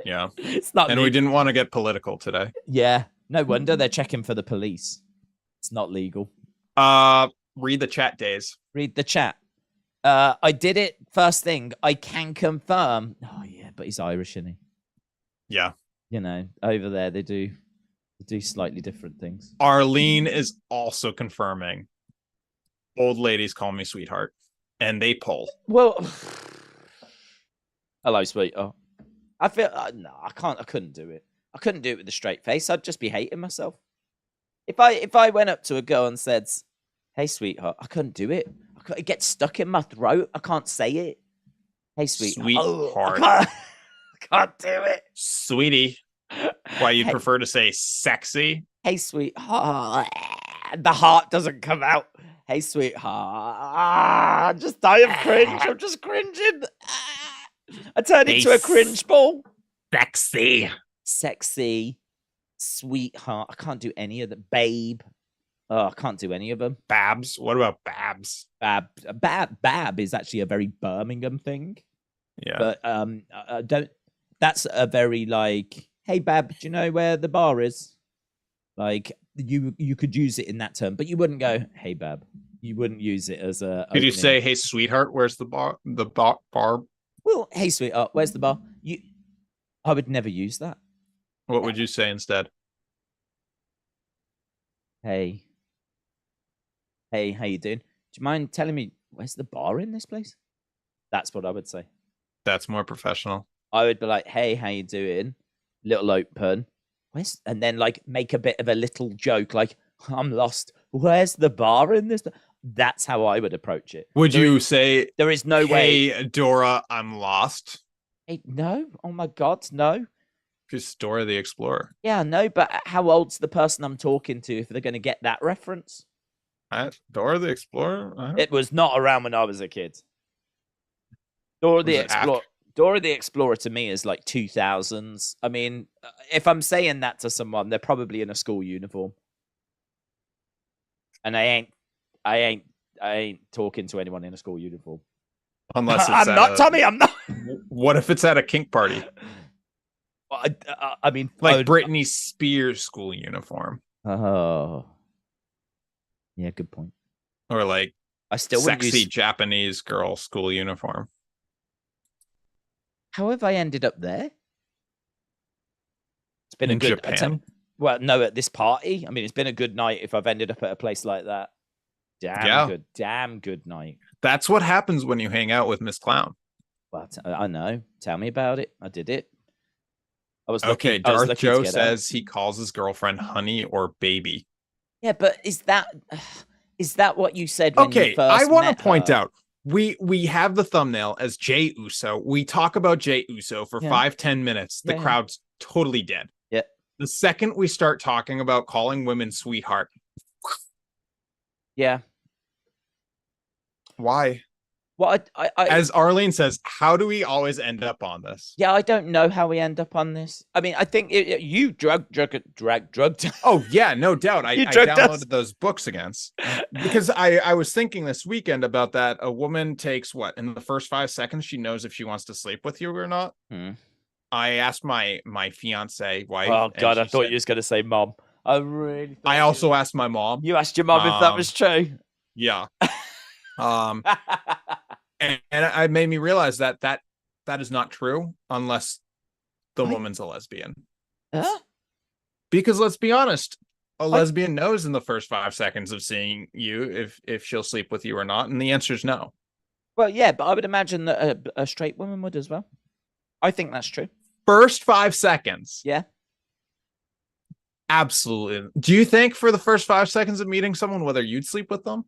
[SPEAKER 2] Yeah.
[SPEAKER 1] It's not
[SPEAKER 2] And
[SPEAKER 1] legal.
[SPEAKER 2] we didn't want to get political today.
[SPEAKER 1] Yeah. No wonder they're checking for the police. It's not legal.
[SPEAKER 2] Read the chat, Daze.
[SPEAKER 1] Read the chat. I did it first thing. I can confirm. Oh yeah, but he's Irish, isn't he?
[SPEAKER 2] Yeah.
[SPEAKER 1] You know, over there they do slightly different things.
[SPEAKER 2] Arlene is also confirming. Old ladies call me sweetheart, and they pull.
[SPEAKER 1] Well, hello, sweetheart. I feel no, I can't. I couldn't do it. I couldn't do it with a straight face. I'd just be hating myself. If I went up to a girl and said, "Hey, sweetheart," I couldn't do it. It gets stuck in my throat. I can't say it. Hey, sweetheart.
[SPEAKER 2] Sweetheart.
[SPEAKER 1] I can't do it.
[SPEAKER 2] Sweetie. Why you'd
[SPEAKER 1] Hey.
[SPEAKER 2] prefer to say sexy?
[SPEAKER 1] Hey, sweetheart. The heart doesn't come out. Hey, sweetheart. Just die of cringe. I'm just cringing. I turned into a cringe ball.
[SPEAKER 2] Sexy.
[SPEAKER 1] Sexy. Sweetheart. I can't do any of the babe. Oh, I can't do any of them.
[SPEAKER 2] Babs. What about Babs?
[SPEAKER 1] Bab is actually a very Birmingham thing.
[SPEAKER 2] Yeah.
[SPEAKER 1] But I don't. That's a very like, hey, Bab, do you know where the bar is? Like you could use it in that term, but you wouldn't go, hey, Bab. You wouldn't use it as a.
[SPEAKER 2] Could you say, hey, sweetheart, where's the bar? The bar.
[SPEAKER 1] Well, hey, sweetheart, where's the bar? I would never use that.
[SPEAKER 2] What would you say instead?
[SPEAKER 1] Hey, how you doing? Do you mind telling me where's the bar in this place? That's what I would say.
[SPEAKER 2] That's more professional.
[SPEAKER 1] I would be like, hey, how you doing? Little open. And then like make a bit of a little joke, like, I'm lost. Where's the bar in this? That's how I would approach it.
[SPEAKER 2] Would you say
[SPEAKER 1] there is no way?
[SPEAKER 2] Hey, Dora, I'm lost.
[SPEAKER 1] Hey, no. Oh my God, no.
[SPEAKER 2] Just Dora the Explorer.
[SPEAKER 1] Yeah, no. But how old's the person I'm talking to if they're going to get that reference?
[SPEAKER 2] Dora the Explorer.
[SPEAKER 1] It was not around when I was a kid. Dora the Explorer. Dora the Explorer to me is like 2000s. I mean, if I'm saying that to someone, they're probably in a school uniform. And I ain't talking to anyone in a school uniform.
[SPEAKER 2] Unless it's
[SPEAKER 1] I'm not, Tommy. I'm not.
[SPEAKER 2] What if it's at a kink party?
[SPEAKER 1] I mean,
[SPEAKER 2] like Britney Spears school uniform.
[SPEAKER 1] Oh, yeah, good point.
[SPEAKER 2] Or like
[SPEAKER 1] I still
[SPEAKER 2] sexy Japanese girl school uniform.
[SPEAKER 1] How have I ended up there? It's been
[SPEAKER 2] in
[SPEAKER 1] a good
[SPEAKER 2] Japan.
[SPEAKER 1] Well, no, at this party. I mean, it's been a good night if I've ended up at a place like that. Damn good night.
[SPEAKER 2] That's what happens when you hang out with Miss Clown.
[SPEAKER 1] Well, I know. Tell me about it. I did it. I was
[SPEAKER 2] okay. Darth Joe says he calls his girlfriend honey or baby.
[SPEAKER 1] Yeah, but is that what you said? When
[SPEAKER 2] okay,
[SPEAKER 1] you first
[SPEAKER 2] I want to point
[SPEAKER 1] her?
[SPEAKER 2] out we have the thumbnail as Jey Uso. We talk about Jey Uso for 5-10 minutes. The crowd's totally dead.
[SPEAKER 1] Yeah.
[SPEAKER 2] The second we start talking about calling women sweetheart.
[SPEAKER 1] Yeah.
[SPEAKER 2] Why?
[SPEAKER 1] Well,
[SPEAKER 2] as Arlene says, how do we always end up on this?
[SPEAKER 1] Yeah, I don't know how we end up on this. I mean, I think you drugged.
[SPEAKER 2] Oh yeah, no doubt. I downloaded those books because I was thinking this weekend about that. A woman takes what in the first 5 seconds she knows if she wants to sleep with you or not. I asked my fiance wife.
[SPEAKER 1] Oh God, I thought you was going to say mom. I
[SPEAKER 2] also asked my mom.
[SPEAKER 1] You asked your mom if that was true.
[SPEAKER 2] Yeah. And it made me realize that is not true unless the woman's a lesbian.
[SPEAKER 1] Huh?
[SPEAKER 2] Because let's be honest, a lesbian knows in the first 5 seconds of seeing you if she'll sleep with you or not, and the answer is no.
[SPEAKER 1] Well, yeah, but I would imagine that a straight woman would as well. I think that's true.
[SPEAKER 2] First 5 seconds.
[SPEAKER 1] Yeah.
[SPEAKER 2] Absolutely. Do you think for the first 5 seconds of meeting someone whether you'd sleep with them?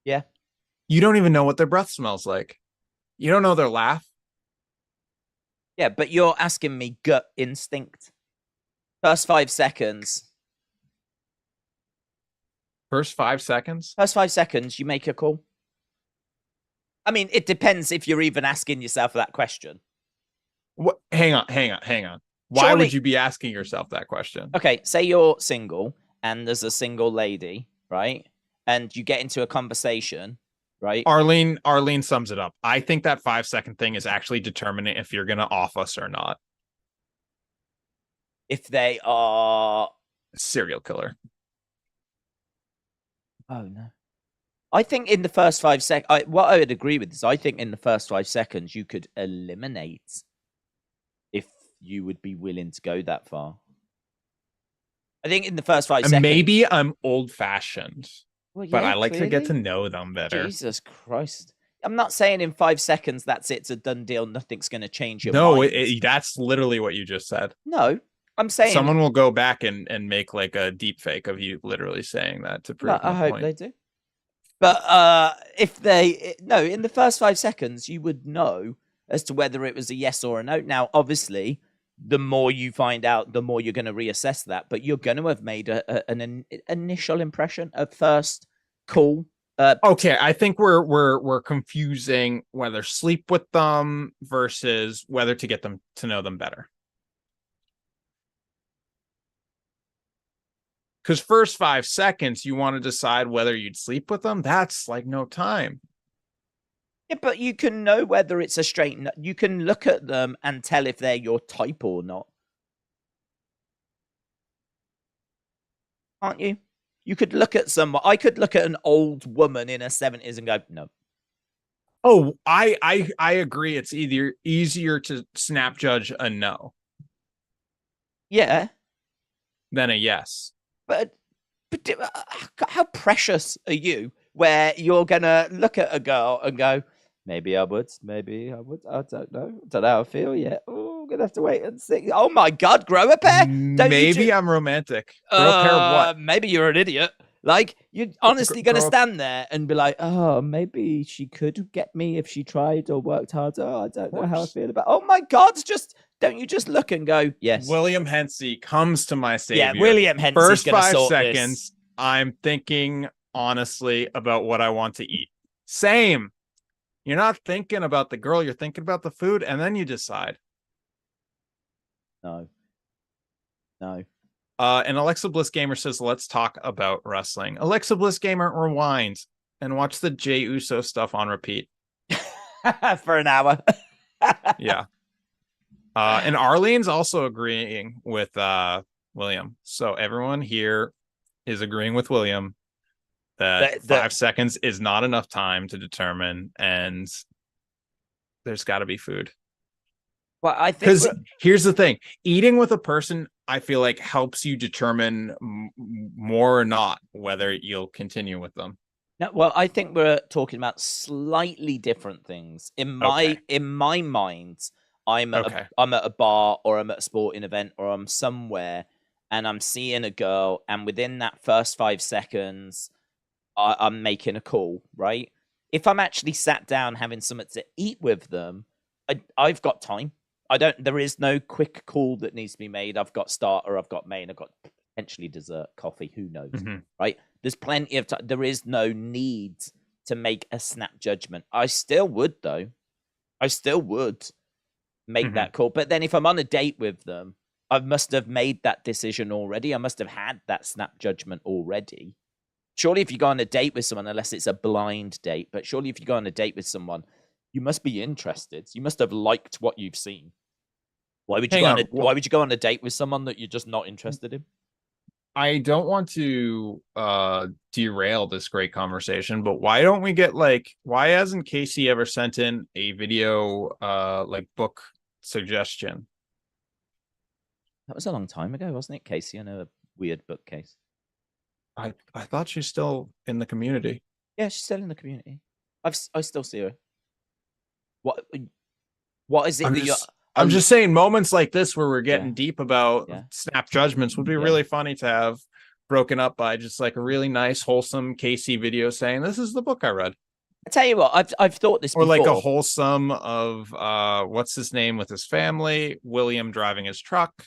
[SPEAKER 1] Yeah.
[SPEAKER 2] You don't even know what their breath smells like. You don't know their laugh.
[SPEAKER 1] Yeah, but you're asking me gut instinct. First 5 seconds.
[SPEAKER 2] First 5 seconds?
[SPEAKER 1] First 5 seconds, you make a call. I mean, it depends if you're even asking yourself that question.
[SPEAKER 2] What? Hang on. Why would you be asking yourself that question?
[SPEAKER 1] Okay, say you're single and there's a single lady, right? And you get into a conversation, right?
[SPEAKER 2] Arlene sums it up. I think that 5 second thing is actually determining if you're going to off us or not.
[SPEAKER 1] If they are,
[SPEAKER 2] Serial killer.
[SPEAKER 1] oh no. I think in the first 5 seconds, what I would agree with is I think in the first 5 seconds you could eliminate if you would be willing to go that far. I think in the first 5 seconds.
[SPEAKER 2] Maybe I'm old fashioned,
[SPEAKER 1] well, yeah,
[SPEAKER 2] but I like
[SPEAKER 1] clearly.
[SPEAKER 2] to get to know them better.
[SPEAKER 1] Jesus Christ. I'm not saying in 5 seconds that's it's a done deal. Nothing's going to change your
[SPEAKER 2] No,
[SPEAKER 1] mind.
[SPEAKER 2] that's literally what you just said.
[SPEAKER 1] No, I'm saying
[SPEAKER 2] someone will go back and make like a deep fake of you literally saying that to prove
[SPEAKER 1] I hope
[SPEAKER 2] point.
[SPEAKER 1] they do. But if they in the first 5 seconds, you would know as to whether it was a yes or a no. Now, obviously, the more you find out, the more you're going to reassess that. But you're going to have made an initial impression, a first call.
[SPEAKER 2] Okay, I think we're confusing whether sleep with them versus whether to get them to know them better. Because first 5 seconds, you want to decide whether you'd sleep with them. That's like no time.
[SPEAKER 1] Yeah, but you can know whether it's a straight. You can look at them and tell if they're your type or not. Aren't you? You could look at someone. I could look at an old woman in her 70s and go, no.
[SPEAKER 2] Oh, I agree. It's either easier to snap judge a no.
[SPEAKER 1] Yeah.
[SPEAKER 2] Than a yes.
[SPEAKER 1] But how precious are you where you're going to look at a girl and go, maybe I would, I don't know. I don't know how I feel yet. Oh, I'm going to have to wait and see. Oh my God, grow a pair.
[SPEAKER 2] Maybe I'm romantic. Grow a pair of what?
[SPEAKER 1] Maybe you're an idiot. Like, you're honestly going to stand there and be like, oh, maybe she could get me if she tried or worked harder. I don't know how I feel about. Oh my God, don't you just look and go, yes.
[SPEAKER 2] William Hensey comes to my savior.
[SPEAKER 1] Yeah, William Hensey's
[SPEAKER 2] First
[SPEAKER 1] gonna
[SPEAKER 2] 5
[SPEAKER 1] sort
[SPEAKER 2] seconds,
[SPEAKER 1] this.
[SPEAKER 2] I'm thinking honestly about what I want to eat. Same. You're not thinking about the girl, you're thinking about the food, and then you decide.
[SPEAKER 1] No.
[SPEAKER 2] And Alexa Bliss Gamer says, let's talk about wrestling. Alexa Bliss Gamer, rewind and watch the Jey Uso stuff on repeat.
[SPEAKER 1] For an hour.
[SPEAKER 2] Yeah. And Arlene's also agreeing with William. So everyone here is agreeing with William that 5 seconds is not enough time to determine, and there's got to be food.
[SPEAKER 1] Well, I think
[SPEAKER 2] because here's the thing: eating with a person, I feel like, helps you determine more or not whether you'll continue with them.
[SPEAKER 1] No, well, I think we're talking about slightly different things. In my mind, I'm at a bar or I'm at a sporting event or I'm somewhere and I'm seeing a girl, and within that first 5 seconds, I'm making a call, right? If I'm actually sat down having something to eat with them, I've got time. There is no quick call that needs to be made. I've got starter, I've got main, I've got potentially dessert, coffee, who knows, right? There's plenty of time. There is no need to make a snap judgment. I still would, though. I still would make that call. But then if I'm on a date with them, I must have made that decision already. I must have had that snap judgment already. Surely if you go on a date with someone, unless it's a blind date, but surely if you go on a date with someone, you must be interested. You must have liked what you've seen. Why would you go on a date with someone that you're just not interested in?
[SPEAKER 2] I don't want to derail this great conversation, but why don't we get why hasn't Casey ever sent in a video book suggestion?
[SPEAKER 1] That was a long time ago, wasn't it, Casey? I know a weird bookcase.
[SPEAKER 2] I thought she's still in the community.
[SPEAKER 1] Yeah, she's still in the community. I still see her. What is it
[SPEAKER 2] I'm just saying, moments like this where we're getting deep about snap judgments would be really funny to have broken up by just like a really nice, wholesome Casey video saying, "This is the book I read."
[SPEAKER 1] I tell you what, I've thought this before.
[SPEAKER 2] Or like a wholesome of what's his name with his family, William driving his truck.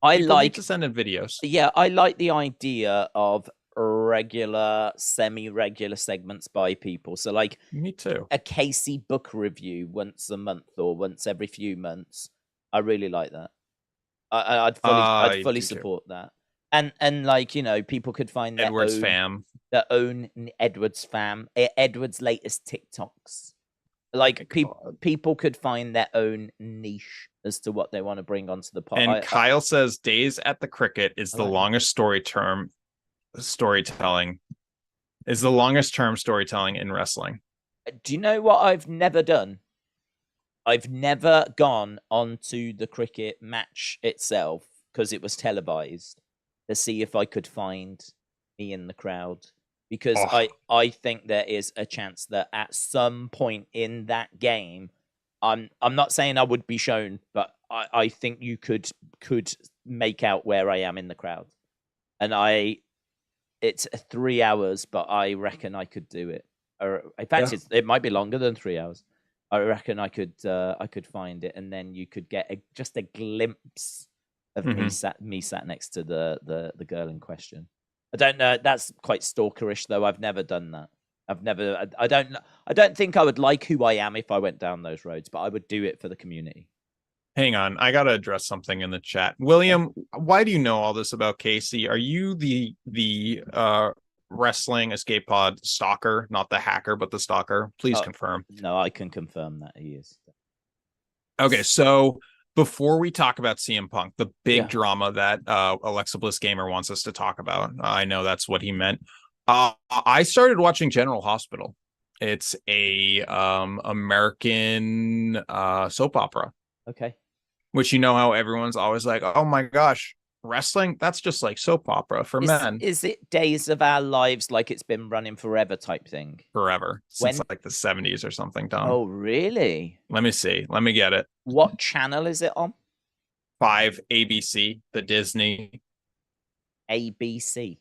[SPEAKER 2] People need to send in videos.
[SPEAKER 1] Yeah, I like the idea of regular, semi-regular segments by people. So
[SPEAKER 2] me too.
[SPEAKER 1] A Casey book review once a month or once every few months. I really like that. I'd fully support that. And people could find their own Edwards fam, Edwards' latest TikToks. Like people could find their own niche as to what they want to bring onto the pod.
[SPEAKER 2] And Kyle says Days at the Cricket is the longest storytelling in wrestling.
[SPEAKER 1] Do you know what I've never done? I've never gone onto the cricket match itself because it was televised to see if I could find me in the crowd. Because I think there is a chance that at some point in that game, I'm not saying I would be shown, but I think you could make out where I am in the crowd. And it's 3 hours, but I reckon I could do it. Or in fact, it might be longer than 3 hours. I reckon I could find it, and then you could get just a glimpse of me sat next to the girl in question. I don't know. That's quite stalkerish, though. I've never done that. I don't think I would like who I am if I went down those roads, but I would do it for the community.
[SPEAKER 2] Hang on, I gotta address something in the chat. William, why do you know all this about Casey? Are you the wrestling escape pod stalker, not the hacker, but the stalker? Please confirm.
[SPEAKER 1] No, I can confirm that he is.
[SPEAKER 2] Okay, so before we talk about CM Punk, the big drama that Alexa Bliss Gamer wants us to talk about, I know that's what he meant. I started watching General Hospital. It's a American soap opera.
[SPEAKER 1] Okay.
[SPEAKER 2] Which, you know how everyone's always like, oh my gosh, wrestling, that's just like soap opera for men.
[SPEAKER 1] Is it Days of Our Lives, like it's been running forever type thing?
[SPEAKER 2] Forever. Since like the 70s or something, Tom.
[SPEAKER 1] Oh, really?
[SPEAKER 2] Let me see. Let me get it.
[SPEAKER 1] What channel is it on?
[SPEAKER 2] 5 ABC, the Disney.
[SPEAKER 1] ABC.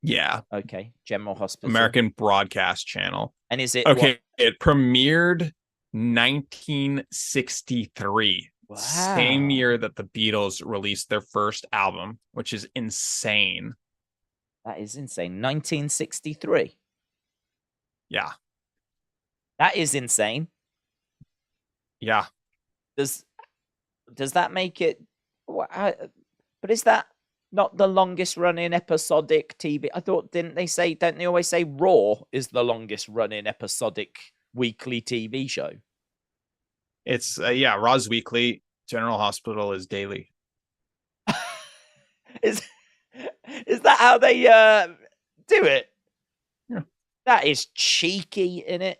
[SPEAKER 2] Yeah.
[SPEAKER 1] Okay. General Hospital.
[SPEAKER 2] American Broadcast Channel.
[SPEAKER 1] And is it...
[SPEAKER 2] Okay, it premiered 1963.
[SPEAKER 1] Wow.
[SPEAKER 2] Same year that the Beatles released their first album, which is insane.
[SPEAKER 1] That is insane. 1963.
[SPEAKER 2] Yeah.
[SPEAKER 1] That is insane.
[SPEAKER 2] Yeah.
[SPEAKER 1] Does that make it... But is that not the longest running episodic TV? I thought, don't they always say Raw is the longest running episodic weekly TV show?
[SPEAKER 2] It's Raw's weekly. General Hospital is daily.
[SPEAKER 1] Is that how they do it?
[SPEAKER 2] Yeah.
[SPEAKER 1] That is cheeky, innit?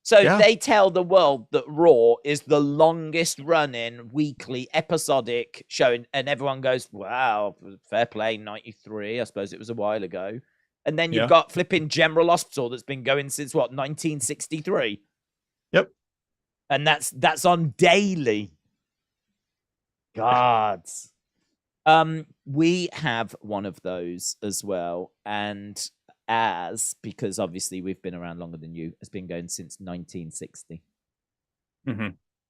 [SPEAKER 1] So they tell the world that Raw is the longest running weekly episodic show, and everyone goes, wow, fair play, 93. I suppose it was a while ago. And then you've got flipping General Hospital that's been going since, 1963?
[SPEAKER 2] Yep.
[SPEAKER 1] And that's on daily. Gods. We have one of those as well, and because obviously we've been around longer than you, has been going since 1960.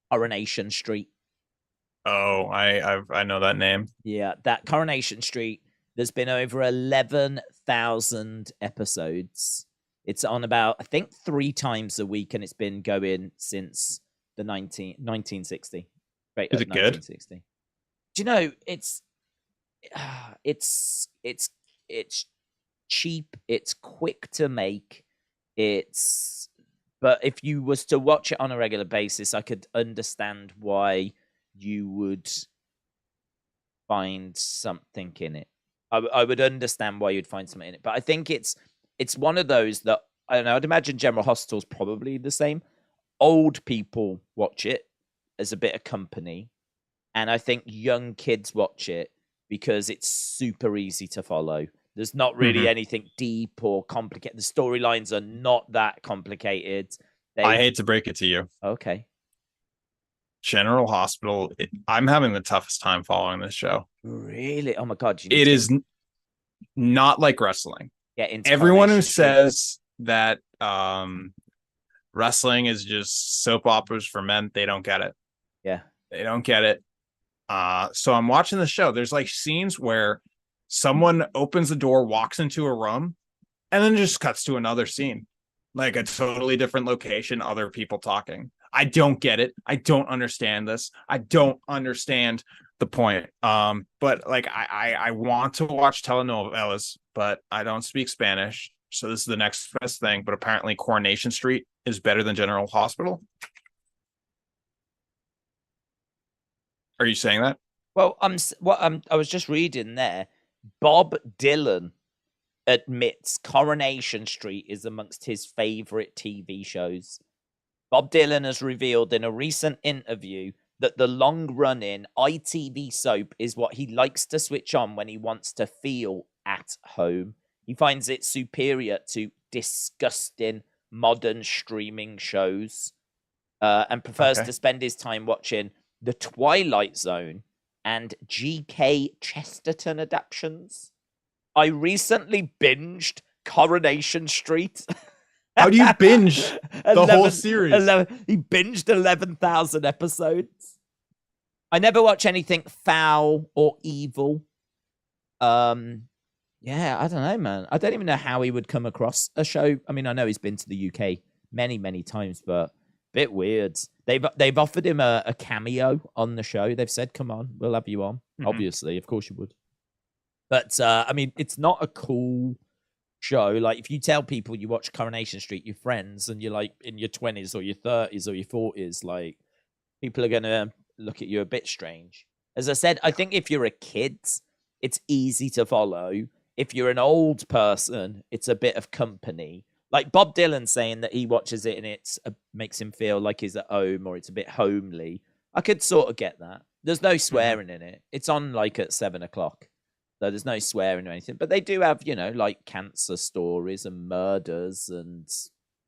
[SPEAKER 1] Coronation Street.
[SPEAKER 2] Oh, I know that name.
[SPEAKER 1] Yeah, that Coronation Street. There's been over 11,000 episodes. It's on about, I think, 3 times a week, and it's been going since the 1960. Right,
[SPEAKER 2] is it 1960.
[SPEAKER 1] Good? Do you know it's cheap, it's quick to make, but if you was to watch it on a regular basis, I could understand why you would find something in it. I would understand why you'd find something in it, but I think it's one of those that, I don't know, I'd imagine General Hospital's probably the same. Old people watch it as a bit of company, and I think young kids watch it because it's super easy to follow. There's not really anything deep or complicated. The storylines are not that complicated.
[SPEAKER 2] I hate to break it to you.
[SPEAKER 1] Okay.
[SPEAKER 2] General Hospital, I'm having the toughest time following this show.
[SPEAKER 1] Really? Oh my God.
[SPEAKER 2] It is not like wrestling. Everyone who says that wrestling is just soap operas for men, they don't get it.
[SPEAKER 1] Yeah.
[SPEAKER 2] They don't get it. So I'm watching the show. There's like scenes where someone opens the door, walks into a room, and then just cuts to another scene. Like a totally different location, other people talking. I don't get it. I don't understand this. I don't understand the point. But like I want to watch telenovelas, but I don't speak Spanish. so this is the next best thing, but apparently Coronation Street is better than General Hospital. Are you saying that?
[SPEAKER 1] Well, I was just reading there. Bob Dylan admits Coronation Street is amongst his favorite TV shows. Bob Dylan has revealed in a recent interview that the long-running ITV soap is what he likes to switch on when he wants to feel at home. He finds it superior to disgusting modern streaming shows, and prefers to spend his time watching The Twilight Zone and G.K. Chesterton adaptations. I recently binged Coronation Street.
[SPEAKER 2] How do you binge the whole series?
[SPEAKER 1] He binged 11,000 episodes. I never watch anything foul or evil. Yeah, I don't know, man. I don't even know how he would come across a show. I mean, I know he's been to the UK many, many times, but a bit weird. They've offered him a cameo on the show. They've said, come on, we'll have you on. Mm-hmm. Obviously, of course you would. But, I mean, it's not a cool show. Like, if you tell people you watch Coronation Street, your friends, and you're, like, in your 20s or your 30s or your 40s, like, people are going to look at you a bit strange. As I said, I think if you're a kid, it's easy to follow. If you're an old person, it's a bit of company. Like Bob Dylan saying that he watches it and it makes him feel like he's at home or it's a bit homely. I could sort of get that. There's no swearing in it. It's on like at 7:00. So there's no swearing or anything. But they do have, you know, like cancer stories and murders, and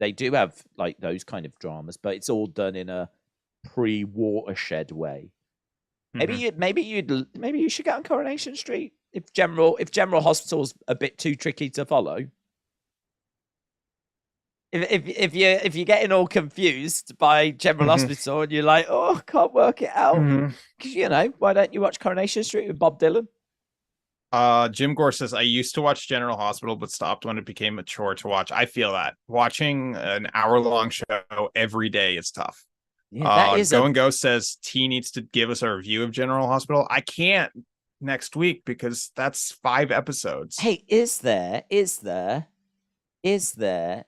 [SPEAKER 1] they do have like those kind of dramas, but it's all done in a pre-watershed way. Maybe you should get on Coronation Street if General Hospital's a bit too tricky to follow. If you're getting all confused by General Hospital and you're like, oh, I can't work it out, because you know, why don't you watch Coronation Street with Bob Dylan?
[SPEAKER 2] Jim Gore says, I used to watch General Hospital, but stopped when it became a chore to watch. I feel that watching an hour-long show every day is tough. Yeah, that is and Go says T needs to give us a review of General Hospital. I can't next week because that's 5 episodes.
[SPEAKER 1] Hey, is there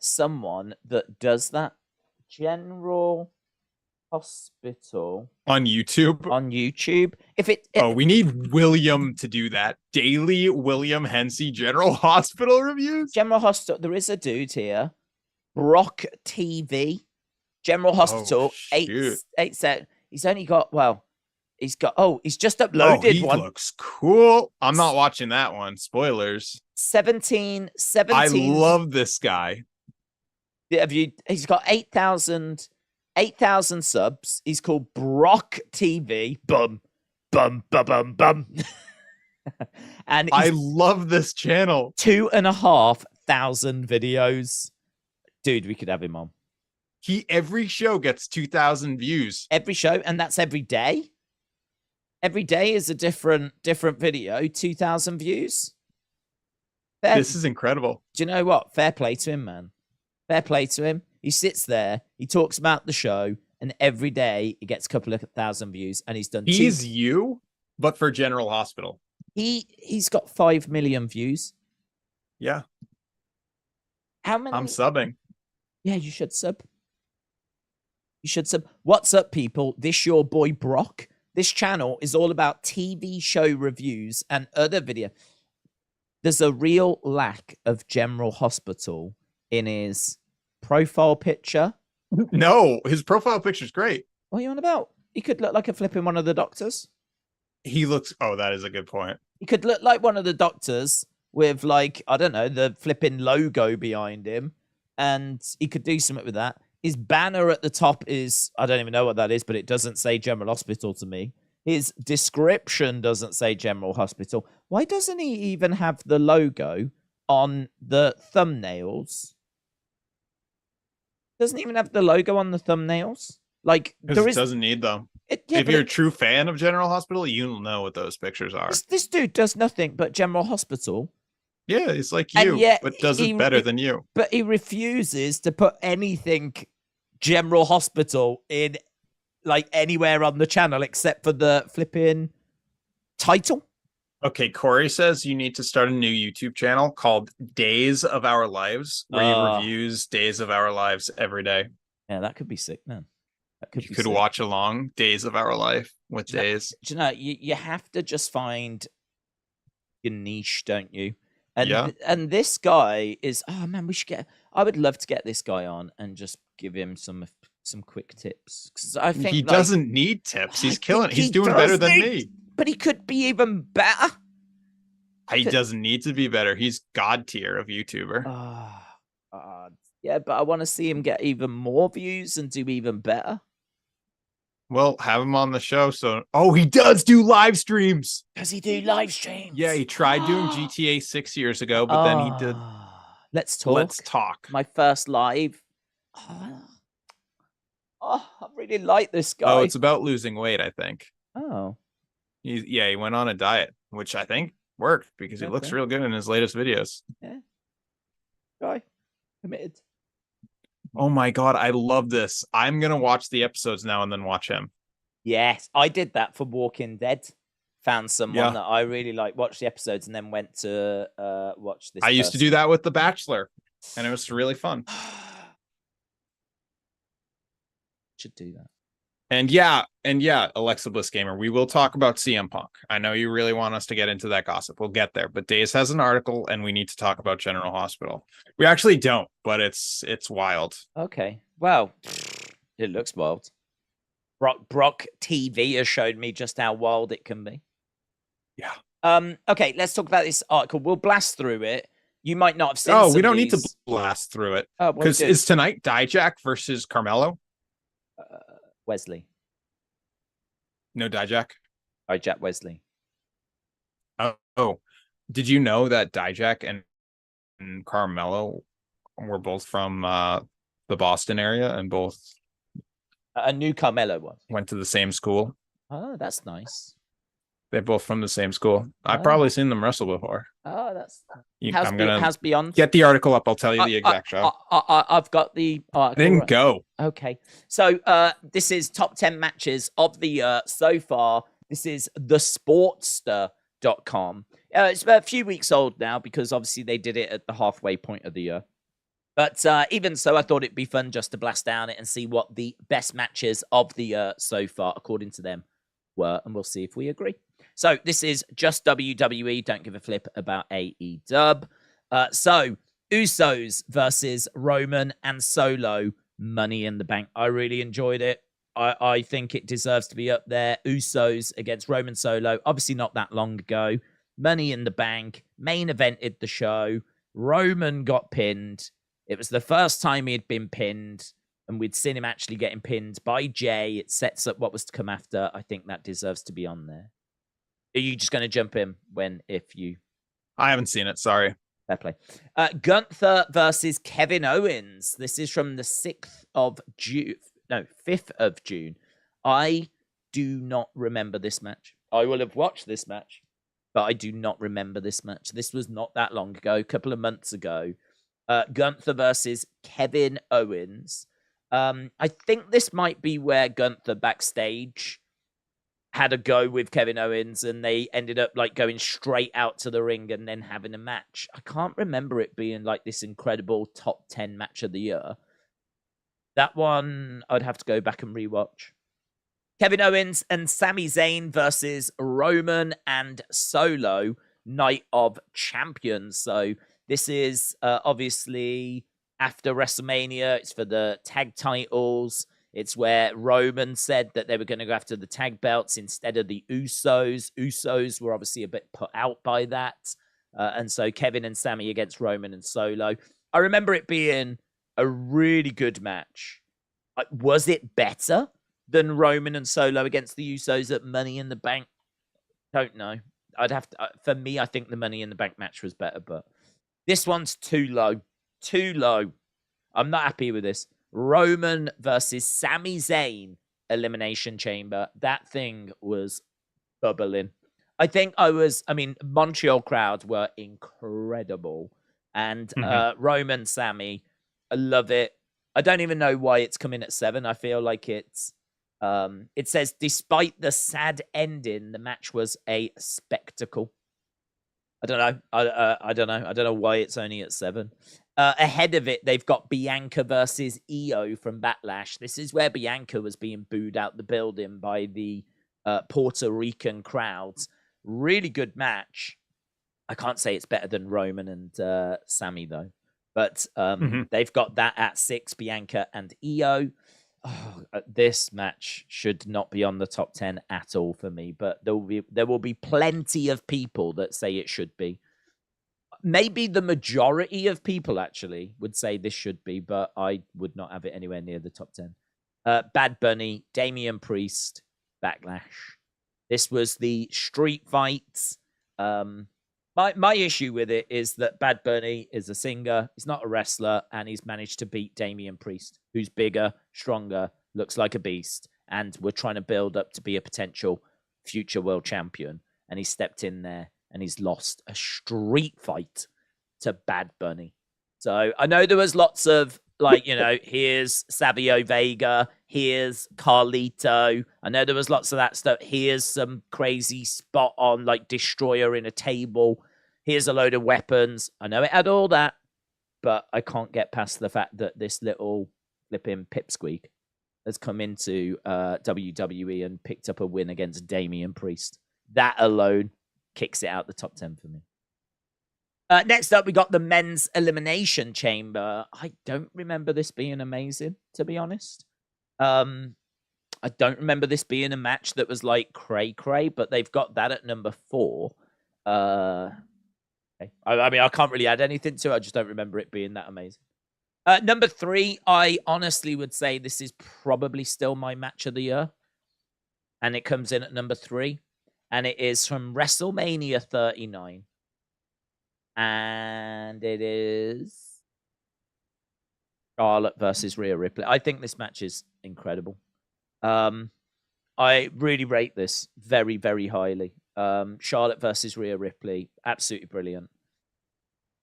[SPEAKER 1] someone that does that? General Hospital
[SPEAKER 2] on YouTube?
[SPEAKER 1] We
[SPEAKER 2] need William to do that. Daily William Hensey General Hospital reviews.
[SPEAKER 1] General Hospital. There is a dude here, Brock TV. General Hospital, 8 set. He's only got, he's just uploaded
[SPEAKER 2] he
[SPEAKER 1] one.
[SPEAKER 2] He looks cool. I'm not watching that one. Spoilers.
[SPEAKER 1] 17.
[SPEAKER 2] I love this guy.
[SPEAKER 1] He's got 8,000 subs. He's called Brock TV. Bum, bum, bum, bum, bum. And
[SPEAKER 2] I love this channel.
[SPEAKER 1] 2,500 videos. Dude, we could have him on.
[SPEAKER 2] Every show gets 2,000 views.
[SPEAKER 1] Every show, and that's every day. Every day is a different video. 2,000 views.
[SPEAKER 2] This is incredible.
[SPEAKER 1] Do you know what? Fair play to him, man. Fair play to him. He sits there, he talks about the show, and every day he gets a couple of 1,000 views, and he's done.
[SPEAKER 2] He's you, but for General Hospital.
[SPEAKER 1] He's got 5 million views.
[SPEAKER 2] Yeah.
[SPEAKER 1] How many?
[SPEAKER 2] I'm subbing.
[SPEAKER 1] Yeah, you should sub. What's up, people? This your boy Brock. This channel is all about TV show reviews and other video. There's a real lack of General Hospital in his profile picture.
[SPEAKER 2] No, his profile picture's great.
[SPEAKER 1] What are you on about? He could look like a flipping one of the doctors.
[SPEAKER 2] He looks... Oh, that is a good point.
[SPEAKER 1] He could look like one of the doctors with, like, I don't know, the flipping logo behind him. And he could do something with that. His banner at the top is, I don't even know what that is, but it doesn't say General Hospital to me. His description doesn't say General Hospital. Why doesn't he even have the logo on the thumbnails? Doesn't even have the logo on the thumbnails. Like,
[SPEAKER 2] doesn't need them. If you're a true fan of General Hospital, you'll know what those pictures are.
[SPEAKER 1] This dude does nothing but General Hospital.
[SPEAKER 2] Yeah, it's like you, but does it better than you.
[SPEAKER 1] But he refuses to put anything General Hospital in, like, anywhere on the channel except for the flipping title.
[SPEAKER 2] Okay, Corey says you need to start a new YouTube channel called Days of Our Lives, where he reviews Days of Our Lives every day.
[SPEAKER 1] Yeah, that could be sick, man. That could
[SPEAKER 2] You
[SPEAKER 1] be
[SPEAKER 2] could
[SPEAKER 1] sick.
[SPEAKER 2] watch along Days of Our Life with
[SPEAKER 1] Do you know,
[SPEAKER 2] Days.
[SPEAKER 1] do you know, you have to just find your niche, don't you?
[SPEAKER 2] Yeah.
[SPEAKER 1] And this guy is, oh man, we should get. I would love to get this guy on and just give him some quick tips, because I think
[SPEAKER 2] He doesn't need tips.
[SPEAKER 1] I
[SPEAKER 2] He's killing it.
[SPEAKER 1] think
[SPEAKER 2] He's
[SPEAKER 1] he
[SPEAKER 2] doing better
[SPEAKER 1] does
[SPEAKER 2] than
[SPEAKER 1] need-
[SPEAKER 2] me.
[SPEAKER 1] But he could be even better.
[SPEAKER 2] He doesn't need to be better. He's god tier of YouTuber.
[SPEAKER 1] Yeah, but I want to see him get even more views and do even better.
[SPEAKER 2] Well, have him on the show. So, he does do live streams.
[SPEAKER 1] Does he do live streams?
[SPEAKER 2] Yeah, he tried doing GTA 6 years ago, but then he did.
[SPEAKER 1] Let's talk.
[SPEAKER 2] Let's talk.
[SPEAKER 1] My first live. I really like this guy.
[SPEAKER 2] Oh, it's about losing weight, I think.
[SPEAKER 1] Oh.
[SPEAKER 2] He went on a diet, which I think worked because he looks real good in his latest videos.
[SPEAKER 1] Yeah. Guy. Committed.
[SPEAKER 2] Oh my god, I love this. I'm gonna watch the episodes now and then watch him.
[SPEAKER 1] Yes, I did that for Walking Dead. Found someone that I really like, watched the episodes, and then went to watch this.
[SPEAKER 2] I used to do that with The Bachelor, and it was really fun.
[SPEAKER 1] Should do that.
[SPEAKER 2] And yeah, Alexa Bliss Gamer, we will talk about CM Punk. I know you really want us to get into that gossip. We'll get there, but Days has an article, and we need to talk about General Hospital. We actually don't, but it's wild.
[SPEAKER 1] Okay, well, it looks wild. Brock TV has showed me just how wild it can be.
[SPEAKER 2] Yeah.
[SPEAKER 1] Okay, let's talk about this article. We'll blast through it. You might not have seen.
[SPEAKER 2] Oh, we don't need to blast through it because is tonight Dijak versus Carmelo?
[SPEAKER 1] Wesley.
[SPEAKER 2] No Dijak.
[SPEAKER 1] Dijak Wesley.
[SPEAKER 2] Oh, did you know that Dijak and Carmelo were both from the Boston area and both
[SPEAKER 1] a new Carmelo one
[SPEAKER 2] went to the same school?
[SPEAKER 1] Oh, that's nice.
[SPEAKER 2] They're both from the same school. I've probably seen them wrestle before.
[SPEAKER 1] Oh, that's.
[SPEAKER 2] How's
[SPEAKER 1] Beyond?
[SPEAKER 2] Get the article up. I'll tell you the exact show.
[SPEAKER 1] I've got the article.
[SPEAKER 2] I didn't go.
[SPEAKER 1] Okay. So this is top 10 matches of the year so far. This is thesportster.com. It's about a few weeks old now because obviously they did it at the halfway point of the year. But even so, I thought it'd be fun just to blast down it and see what the best matches of the year so far, according to them, were. And we'll see if we agree. So this is just WWE. Don't give a flip about AEW. So Usos versus Roman and Solo, Money in the Bank. I really enjoyed it. I think it deserves to be up there. Usos against Roman Solo. Obviously not that long ago. Money in the Bank. Main evented the show. Roman got pinned. It was the first time he had been pinned. And we'd seen him actually getting pinned by Jey. It sets up what was to come after. I think that deserves to be on there. Are you just going to jump in if you...
[SPEAKER 2] I haven't seen it. Sorry.
[SPEAKER 1] Fair play. Gunther versus Kevin Owens. This is from the 6th of June. No, 5th of June. I do not remember this match. I will have watched this match, but I do not remember this match. This was not that long ago, a couple of months ago. Gunther versus Kevin Owens. I think this might be where Gunther backstage had a go with Kevin Owens and they ended up like going straight out to the ring and then having a match. I can't remember it being like this incredible top 10 match of the year. That one I'd have to go back and rewatch. Kevin Owens and Sami Zayn versus Roman and Solo, Night of Champions. So this is obviously after WrestleMania. It's for the tag titles. It's where Roman said that they were going to go after the tag belts instead of the Usos. Usos were obviously a bit put out by that. And so Kevin and Sami against Roman and Solo. I remember it being a really good match. Was it better than Roman and Solo against the Usos at Money in the Bank? Don't know. I'd have to. For me, I think the Money in the Bank match was better, but this one's too low. Too low. I'm not happy with this. Roman versus Sami Zayn Elimination Chamber. That thing was bubbling. Montreal crowd were incredible. And Roman, Sami, I love it. I don't even know why it's coming at 7. I feel like it's... it says, despite the sad ending, the match was a spectacle. I don't know. I don't know. I don't know why it's only at 7. Ahead of it, they've got Bianca versus Io from Backlash. This is where Bianca was being booed out the building by the Puerto Rican crowds. Really good match. I can't say it's better than Roman and Sammy, though. But they've got that at 6, Bianca and Io. Oh, this match should not be on the top 10 at all for me, but there will be plenty of people that say it should be. Maybe the majority of people actually would say this should be, but I would not have it anywhere near the top 10. Bad Bunny, Damian Priest, Backlash. This was the street fights. My issue with it is that Bad Bunny is a singer, he's not a wrestler, and he's managed to beat Damian Priest, who's bigger, stronger, looks like a beast, and we're trying to build up to be a potential future world champion. And he stepped in there and he's lost a street fight to Bad Bunny. So I know there was lots of, like, here's Savio Vega, here's Carlito. I know there was lots of that stuff. Here's some crazy spot on, like, destroyer in a table. Here's a load of weapons. I know it had all that, but I can't get past the fact that this little flipping pipsqueak has come into WWE and picked up a win against Damian Priest. That alone kicks it out the top 10 for me. Next up, we got the men's elimination chamber. I don't remember this being amazing, to be honest. I don't remember this being a match that was like cray-cray, but they've got that at number 4. Okay. I mean, I can't really add anything to it. I just don't remember it being that amazing. Number 3, I honestly would say this is probably still my match of the year. And it comes in at number 3. And it is from WrestleMania 39. And it is Charlotte versus Rhea Ripley. I think this match is incredible. I really rate this very, very highly. Charlotte versus Rhea Ripley, absolutely brilliant.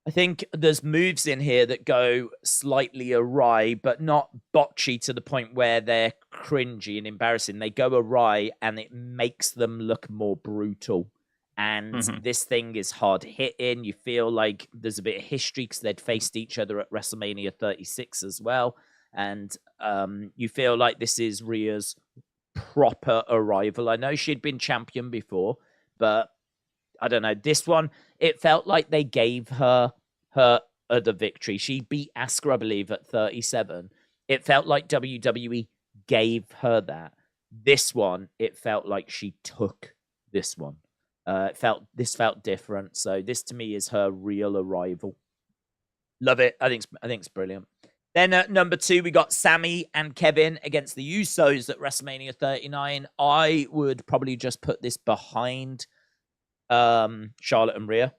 [SPEAKER 1] I think there's moves in here that go slightly awry, but not botchy to the point where they're cringy and embarrassing. They go awry and it makes them look more brutal. And this thing is hard hitting. You feel like there's a bit of history because they'd faced each other at WrestleMania 36 as well. And you feel like this is Rhea's proper arrival. I know she'd been champion before, but I don't know. This one, it felt like they gave her other victory. She beat Asuka, I believe, at 37. It felt like WWE gave her that. This one, it felt like she took this one. This felt different. So this to me is her real arrival. Love it. I think it's brilliant. Then at number 2, we got Sammy and Kevin against the Usos at WrestleMania 39. I would probably just put this behind Charlotte and Rhea,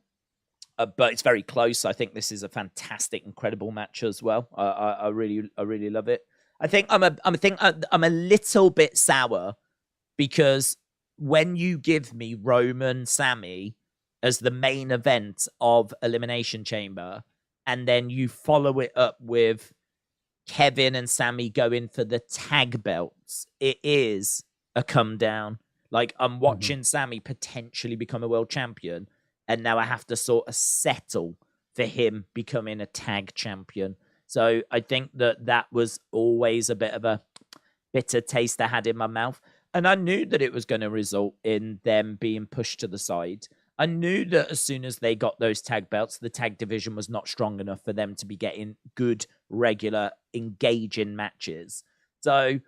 [SPEAKER 1] but it's very close. I think this is a fantastic, incredible match as well. I really love it. I think I'm a little bit sour because when you give me Roman Sammy as the main event of Elimination Chamber, and then you follow it up with Kevin and Sammy going for the tag belts, it is a come down. Like, I'm watching Sammy potentially become a world champion, and now I have to sort of settle for him becoming a tag champion. So I think that was always a bit of a bitter taste I had in my mouth. And I knew that it was going to result in them being pushed to the side. I knew that as soon as they got those tag belts, the tag division was not strong enough for them to be getting good, regular, engaging matches. So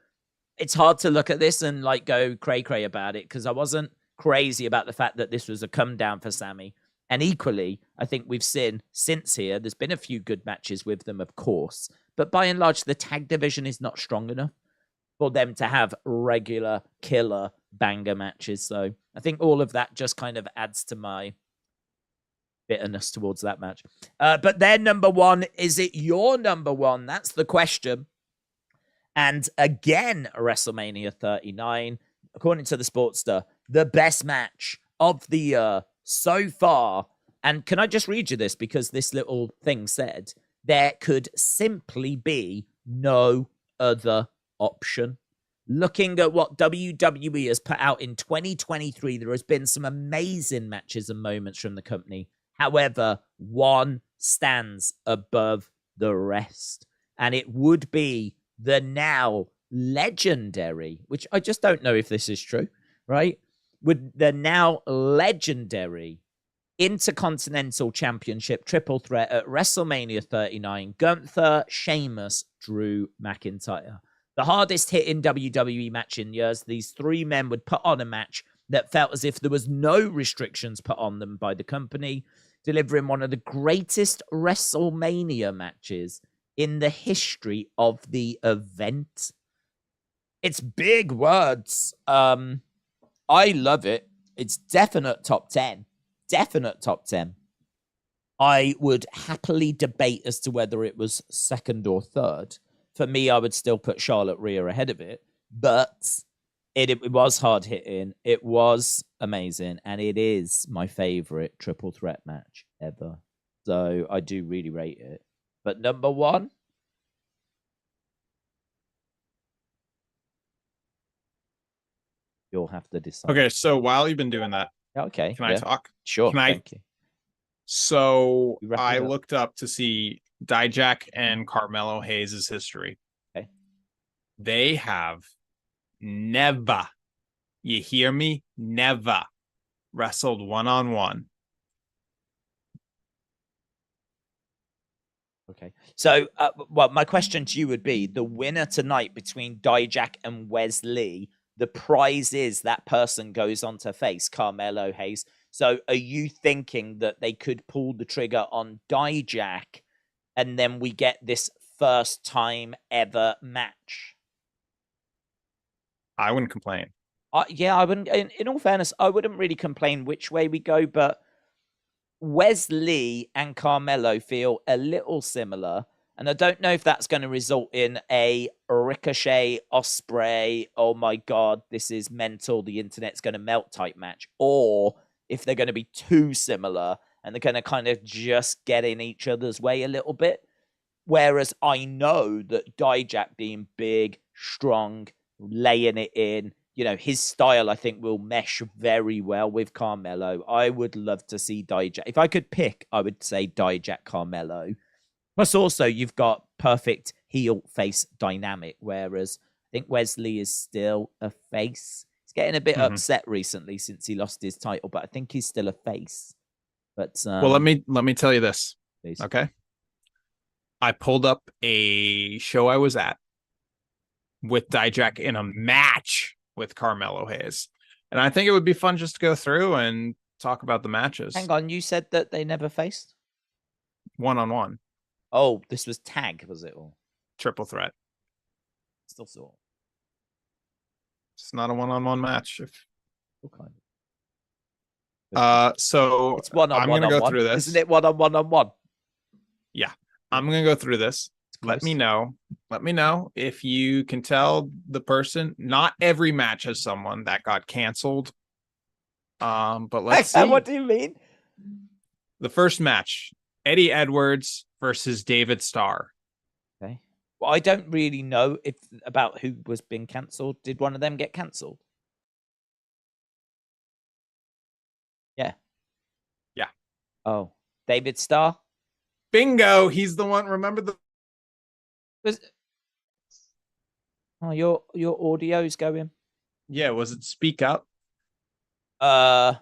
[SPEAKER 1] it's hard to look at this and like go cray-cray about it because I wasn't crazy about the fact that this was a come down for Sammy. And equally, I think we've seen since here, there's been a few good matches with them, of course. But by and large, the tag division is not strong enough for them to have regular killer banger matches. So I think all of that just kind of adds to my bitterness towards that match. But their number 1, is it your number 1? That's the question. And again, WrestleMania 39, according to the Sportster, the best match of the year so far. And can I just read you this? Because this little thing said, there could simply be no other option. Looking at what WWE has put out in 2023, there has been some amazing matches and moments from the company. However, one stands above the rest, and it would be the now legendary, which I just don't know if this is true, right? With the now legendary Intercontinental Championship triple threat at WrestleMania 39, Gunther, Sheamus, Drew McIntyre. The hardest hitting WWE match in years. These three men would put on a match that felt as if there was no restrictions put on them by the company, delivering one of the greatest WrestleMania matches in the history of the event. It's big words. I love it. It's definite top 10. Definite top 10. I would happily debate as to whether it was second or third. For me, I would still put Charlotte Rhea ahead of it, but it was hard hitting. It was amazing, and it is my favorite triple threat match ever. So I do really rate it. But number one, you'll have to decide.
[SPEAKER 2] Okay, so while you've been doing that,
[SPEAKER 1] Okay.
[SPEAKER 2] can I talk?
[SPEAKER 1] Sure. Thank you.
[SPEAKER 2] So I looked up to see Dijak and Carmelo Hayes' history.
[SPEAKER 1] Okay.
[SPEAKER 2] They have never, you hear me? Never wrestled one-on-one.
[SPEAKER 1] Okay. So, well, my question to you would be, the winner tonight between Dijak and Wesley, the prize is that person goes on to face Carmelo Hayes. So are you thinking that they could pull the trigger on Dijak and then we get this first time ever match?
[SPEAKER 2] I wouldn't complain.
[SPEAKER 1] Yeah, I wouldn't. In all fairness, I wouldn't really complain which way we go, but Wesley and Carmelo feel a little similar. And I don't know if that's going to result in a Ricochet, Osprey, oh my God, this is mental, the internet's going to melt type match, or if they're going to be too similar and they're going to kind of just get in each other's way a little bit. Whereas I know that Dijak being big, strong, laying it in, you know, his style, I think, will mesh very well with Carmelo. I would love to see Dijak. If I could pick, I would say Dijak, Carmelo. Plus, also, you've got perfect heel-face dynamic, whereas I think Wesley is still a face. He's getting a bit upset recently since he lost his title, but I think he's still a face. But
[SPEAKER 2] well, let me tell you this,
[SPEAKER 1] please.
[SPEAKER 2] Okay? I pulled up a show I was at with Dijak in a match with Carmelo Hayes, and I think it would be fun just to go through and talk about the matches.
[SPEAKER 1] Hang on, you said that they never faced?
[SPEAKER 2] One-on-one.
[SPEAKER 1] Oh, this was tag, was it? Or
[SPEAKER 2] triple threat?
[SPEAKER 1] Still saw.
[SPEAKER 2] It's not a one-on-one match.
[SPEAKER 1] What kind?
[SPEAKER 2] So
[SPEAKER 1] it's one-on-one.
[SPEAKER 2] I'm gonna go through this.
[SPEAKER 1] Isn't it one-on-one?
[SPEAKER 2] Yeah, I'm gonna go through this. Let me know if you can tell the person. Not every match has someone that got canceled. But let's see.
[SPEAKER 1] What do you mean?
[SPEAKER 2] The first match, Eddie Edwards versus David Starr.
[SPEAKER 1] Okay. Well, I don't really know about who was being cancelled. Did one of them get cancelled? Yeah.
[SPEAKER 2] Yeah.
[SPEAKER 1] Oh, David Starr?
[SPEAKER 2] Bingo! He's the one. Remember the.
[SPEAKER 1] Oh, your audio's going.
[SPEAKER 2] Yeah, was it Speak Up?
[SPEAKER 1] Yeah.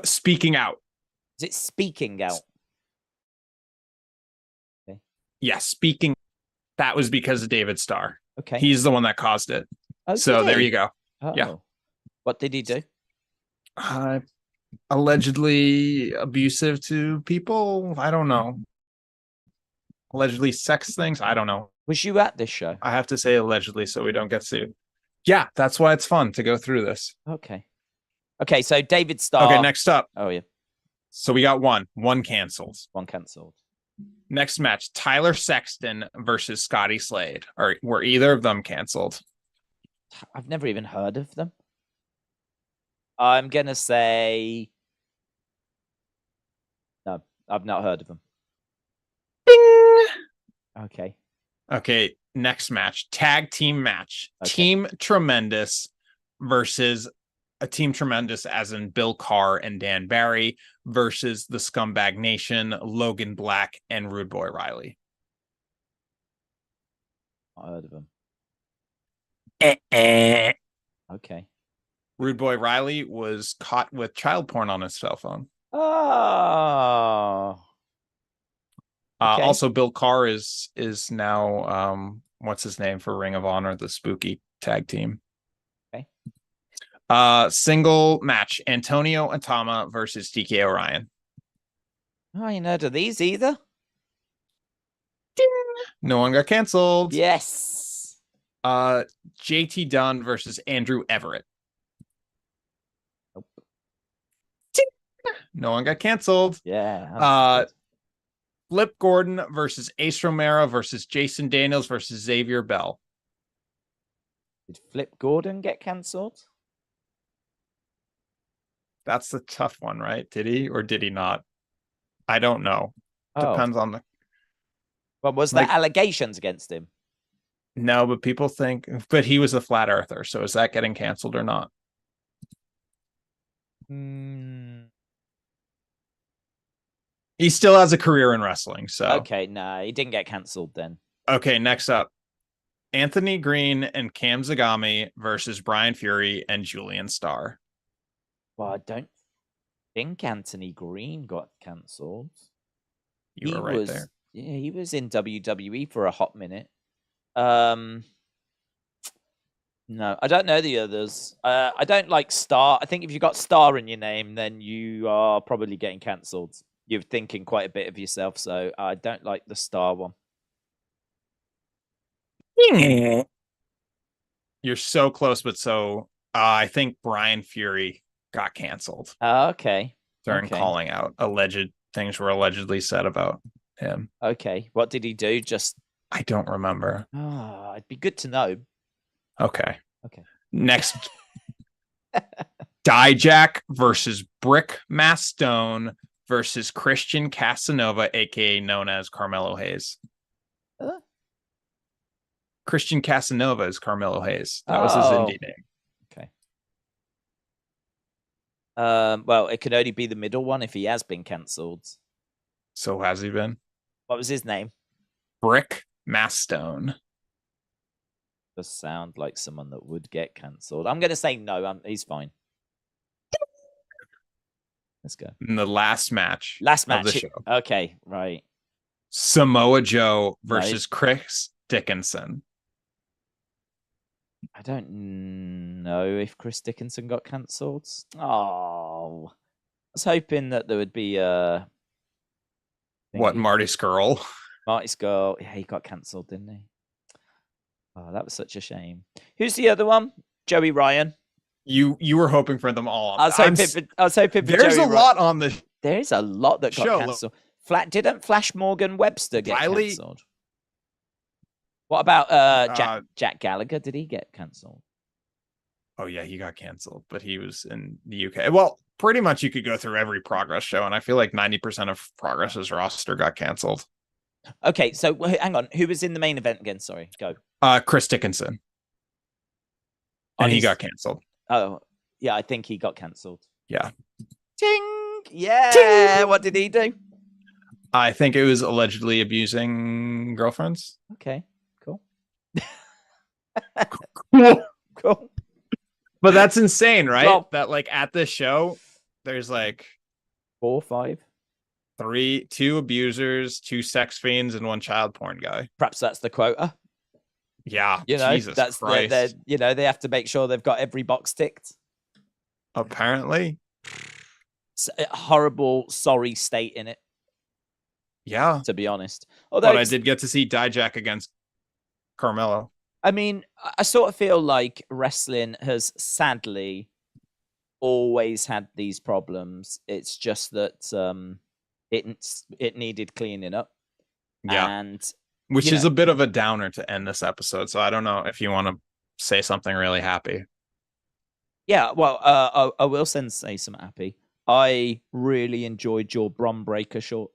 [SPEAKER 2] Speaking Out.
[SPEAKER 1] Is it Speaking Out?
[SPEAKER 2] Okay. Yeah, Speaking. That was because of David Starr.
[SPEAKER 1] Okay.
[SPEAKER 2] He's the one that caused it.
[SPEAKER 1] Oh,
[SPEAKER 2] so there you go.
[SPEAKER 1] Oh.
[SPEAKER 2] Yeah.
[SPEAKER 1] What did he do?
[SPEAKER 2] Allegedly abusive to people. I don't know. Allegedly sex things. I don't know.
[SPEAKER 1] Was you at this show?
[SPEAKER 2] I have to say allegedly so we don't get sued. Yeah, that's why it's fun to go through this.
[SPEAKER 1] Okay, so David Starr.
[SPEAKER 2] Okay, next up.
[SPEAKER 1] Oh, yeah.
[SPEAKER 2] So we got one canceled.
[SPEAKER 1] One canceled.
[SPEAKER 2] Next match, Tyler Sexton versus Scotty Slade. Were either of them canceled?
[SPEAKER 1] I've never even heard of them. I'm going to say no, I've not heard of them.
[SPEAKER 2] Bing! Okay, next match, tag team match. Okay. Team Tremendous versus a Team Tremendous, as in Bill Carr and Dan Barry, versus the Scumbag Nation, Logan Black and Rude Boy Riley.
[SPEAKER 1] I heard of him. Okay.
[SPEAKER 2] Rude Boy Riley was caught with child porn on his cell phone.
[SPEAKER 1] Oh. Okay.
[SPEAKER 2] Also, Bill Carr is now what's his name for Ring of Honor, the spooky tag team.
[SPEAKER 1] Okay.
[SPEAKER 2] Single match: Antonio Atama versus DK Orion.
[SPEAKER 1] I ain't heard of these either.
[SPEAKER 2] No one got canceled.
[SPEAKER 1] Yes.
[SPEAKER 2] JT Dunn versus Andrew Everett.
[SPEAKER 1] Nope.
[SPEAKER 2] No one got canceled.
[SPEAKER 1] Yeah.
[SPEAKER 2] Flip Gordon versus Ace Romero versus Jason Daniels versus Xavier Bell.
[SPEAKER 1] Did Flip Gordon get cancelled?
[SPEAKER 2] That's the tough one, right? Did he or did he not? I don't know. Depends on the.
[SPEAKER 1] But was there allegations against him?
[SPEAKER 2] No, but people think. But he was a flat earther, so is that getting canceled or not? He still has a career in wrestling, so
[SPEAKER 1] okay, no, he didn't get cancelled then.
[SPEAKER 2] Okay, next up, Anthony Green and Cam Zagami versus Brian Fury and Julian Starr.
[SPEAKER 1] Well, I don't think Anthony Green got cancelled.
[SPEAKER 2] You were right there.
[SPEAKER 1] Yeah, he was in WWE for a hot minute. No, I don't know the others. I don't like Star. I think if you got Star in your name, then you are probably getting cancelled. You're thinking quite a bit of yourself, so I don't like the Star one.
[SPEAKER 2] You're so close, but so I think Brian Fury got canceled.
[SPEAKER 1] Okay.
[SPEAKER 2] During calling out alleged things were allegedly said about him.
[SPEAKER 1] Okay. What did he do?
[SPEAKER 2] I don't remember.
[SPEAKER 1] Oh, it'd be good to know.
[SPEAKER 2] Okay. Next, Dijak versus Brick Mastone versus Christian Casanova, aka known as Carmelo Hayes. Christian Casanova is Carmelo Hayes. That was his indie name.
[SPEAKER 1] Okay. Well, it could only be the middle one if he has been cancelled.
[SPEAKER 2] So has he been?
[SPEAKER 1] What was his name?
[SPEAKER 2] Brick Mastone.
[SPEAKER 1] Does sound like someone that would get cancelled. I'm going to say no. He's fine. Let's go.
[SPEAKER 2] In the last match.
[SPEAKER 1] Of the show. Okay, right.
[SPEAKER 2] Samoa Joe versus Chris Dickinson.
[SPEAKER 1] I don't know if Chris Dickinson got cancelled. Oh, I was hoping that there would be
[SPEAKER 2] what, Marty Scurll?
[SPEAKER 1] Marty Scurll. Yeah, he got cancelled, didn't he? Oh, that was such a shame. Who's the other one? Joey Ryan.
[SPEAKER 2] You were hoping for them all.
[SPEAKER 1] I was hoping for
[SPEAKER 2] there's Joey a lot on the.
[SPEAKER 1] There's a lot that got cancelled. Didn't Flash Morgan Webster get cancelled? What about Jack Gallagher? Did he get cancelled?
[SPEAKER 2] Oh yeah, he got cancelled, but he was in the UK. Well, pretty much you could go through every Progress show, and I feel like 90% of Progress's roster got cancelled.
[SPEAKER 1] Okay, so hang on. Who was in the main event again? Sorry, go.
[SPEAKER 2] Chris Dickinson. And he got cancelled.
[SPEAKER 1] Oh, yeah, I think he got cancelled.
[SPEAKER 2] Yeah.
[SPEAKER 1] Ting! Yeah! Ting! What did he do?
[SPEAKER 2] I think it was allegedly abusing girlfriends.
[SPEAKER 1] Okay, cool.
[SPEAKER 2] Cool. But that's insane, right?
[SPEAKER 1] Well,
[SPEAKER 2] that like at this show, there's like
[SPEAKER 1] 4 or 5.
[SPEAKER 2] 2 abusers, 2 sex fiends, and 1 child porn guy.
[SPEAKER 1] Perhaps that's the quota.
[SPEAKER 2] Yeah,
[SPEAKER 1] Jesus Christ. They have to make sure they've got every box ticked.
[SPEAKER 2] Apparently.
[SPEAKER 1] It's a horrible, sorry state in it.
[SPEAKER 2] Yeah.
[SPEAKER 1] To be honest. Although
[SPEAKER 2] but I did get to see Dijak against Carmelo.
[SPEAKER 1] I mean, I sort of feel like wrestling has sadly always had these problems. It's just that it needed cleaning up.
[SPEAKER 2] Yeah.
[SPEAKER 1] And
[SPEAKER 2] which is a bit of a downer to end this episode. So I don't know if you want to say something really happy. Yeah,
[SPEAKER 1] well, I will say something happy. I really enjoyed your Bron Breakker short.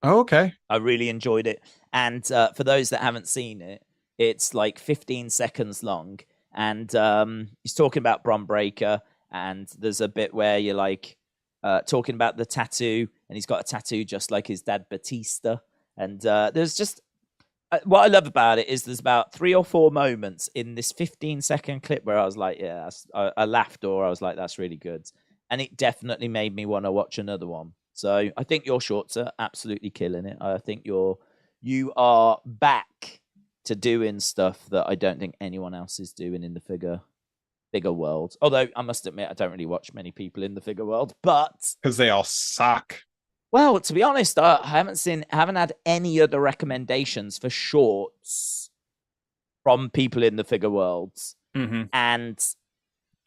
[SPEAKER 2] Oh, okay.
[SPEAKER 1] I really enjoyed it. And for those that haven't seen it, it's like 15 seconds long. And he's talking about Bron Breakker. and there's a bit where you're like talking about the tattoo, and he's got a tattoo just like his dad Batista. And there's just what I love about it is there's about 3 or 4 moments in this 15-second clip where I was like, yeah, I laughed, or I was like, that's really good. And it definitely made me want to watch another one. So I think your shorts are absolutely killing it. I think you are back to doing stuff that I don't think anyone else is doing in the figure world. Although I must admit, I don't really watch many people in the figure world, but
[SPEAKER 2] because they all suck.
[SPEAKER 1] Well, to be honest, I haven't had any other recommendations for shorts from people in the figure world.
[SPEAKER 2] Mm-hmm.
[SPEAKER 1] And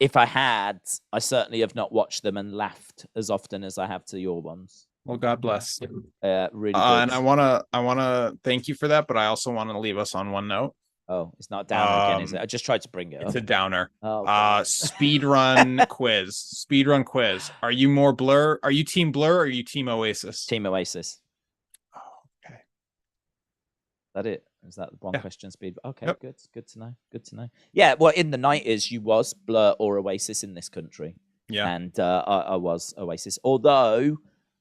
[SPEAKER 1] if I had, I certainly have not watched them and laughed as often as I have to your ones.
[SPEAKER 2] Well, God bless.
[SPEAKER 1] Really good.
[SPEAKER 2] And I wanna thank you for that, but I also want to leave us on one note.
[SPEAKER 1] Oh, it's not down again, is it? I just tried to bring it up.
[SPEAKER 2] It's a downer.
[SPEAKER 1] Oh,
[SPEAKER 2] speed run quiz. Are you more Blur? Are you team Blur or are you team Oasis?
[SPEAKER 1] Team Oasis.
[SPEAKER 2] Oh, okay.
[SPEAKER 1] Is that it? Is that the one question speed? Okay,
[SPEAKER 2] yep.
[SPEAKER 1] Good to know. Good to know. Yeah, well, in the 90s, you was Blur or Oasis in this country.
[SPEAKER 2] Yeah.
[SPEAKER 1] And I was Oasis. Although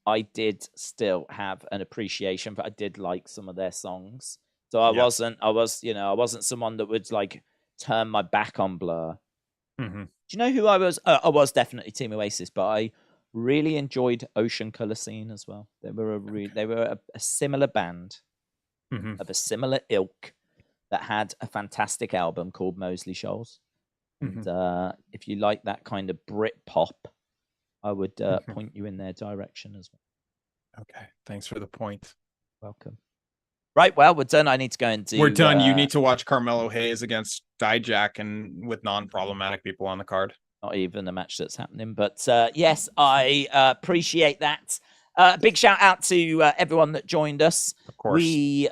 [SPEAKER 1] I did still have an appreciation, but I did like some of their songs. So I wasn't someone that would like turn my back on Blur.
[SPEAKER 2] Mm-hmm.
[SPEAKER 1] Do you know who I was? I was definitely Team Oasis, but I really enjoyed Ocean Colour Scene as well. They were a similar band of a similar ilk that had a fantastic album called Moseley Shoals. And if you like that kind of Brit pop, I would point you in their direction as well.
[SPEAKER 2] Okay, thanks for the point.
[SPEAKER 1] Welcome. Right, well, we're done. I need to go and do...
[SPEAKER 2] We're done. You need to watch Carmelo Hayes against Dijak and with non-problematic people on the card.
[SPEAKER 1] Not even a match that's happening. But yes, I appreciate that. Big shout out to everyone that joined us.
[SPEAKER 2] Of course.
[SPEAKER 1] We...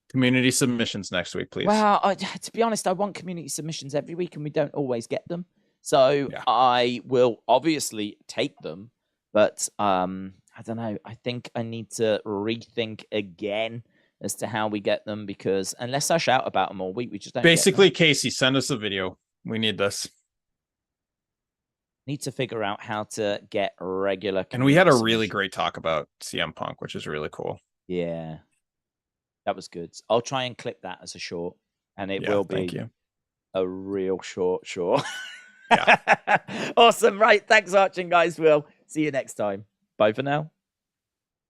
[SPEAKER 2] community submissions next week, please.
[SPEAKER 1] Well, to be honest, I want community submissions every week, and we don't always get them. So I will obviously take them, but... I don't know. I think I need to rethink again as to how we get them, because unless I shout about them all week, we just don't.
[SPEAKER 2] Basically, Casey, send us a video. We need this.
[SPEAKER 1] Need to figure out how to get regular.
[SPEAKER 2] And we had a really great talk about CM Punk, which is really cool.
[SPEAKER 1] Yeah, that was good. I'll try and clip that as a short, and it will be a real short. Yeah. Awesome. Right. Thanks for watching, guys. We'll see you next time. Bye for now.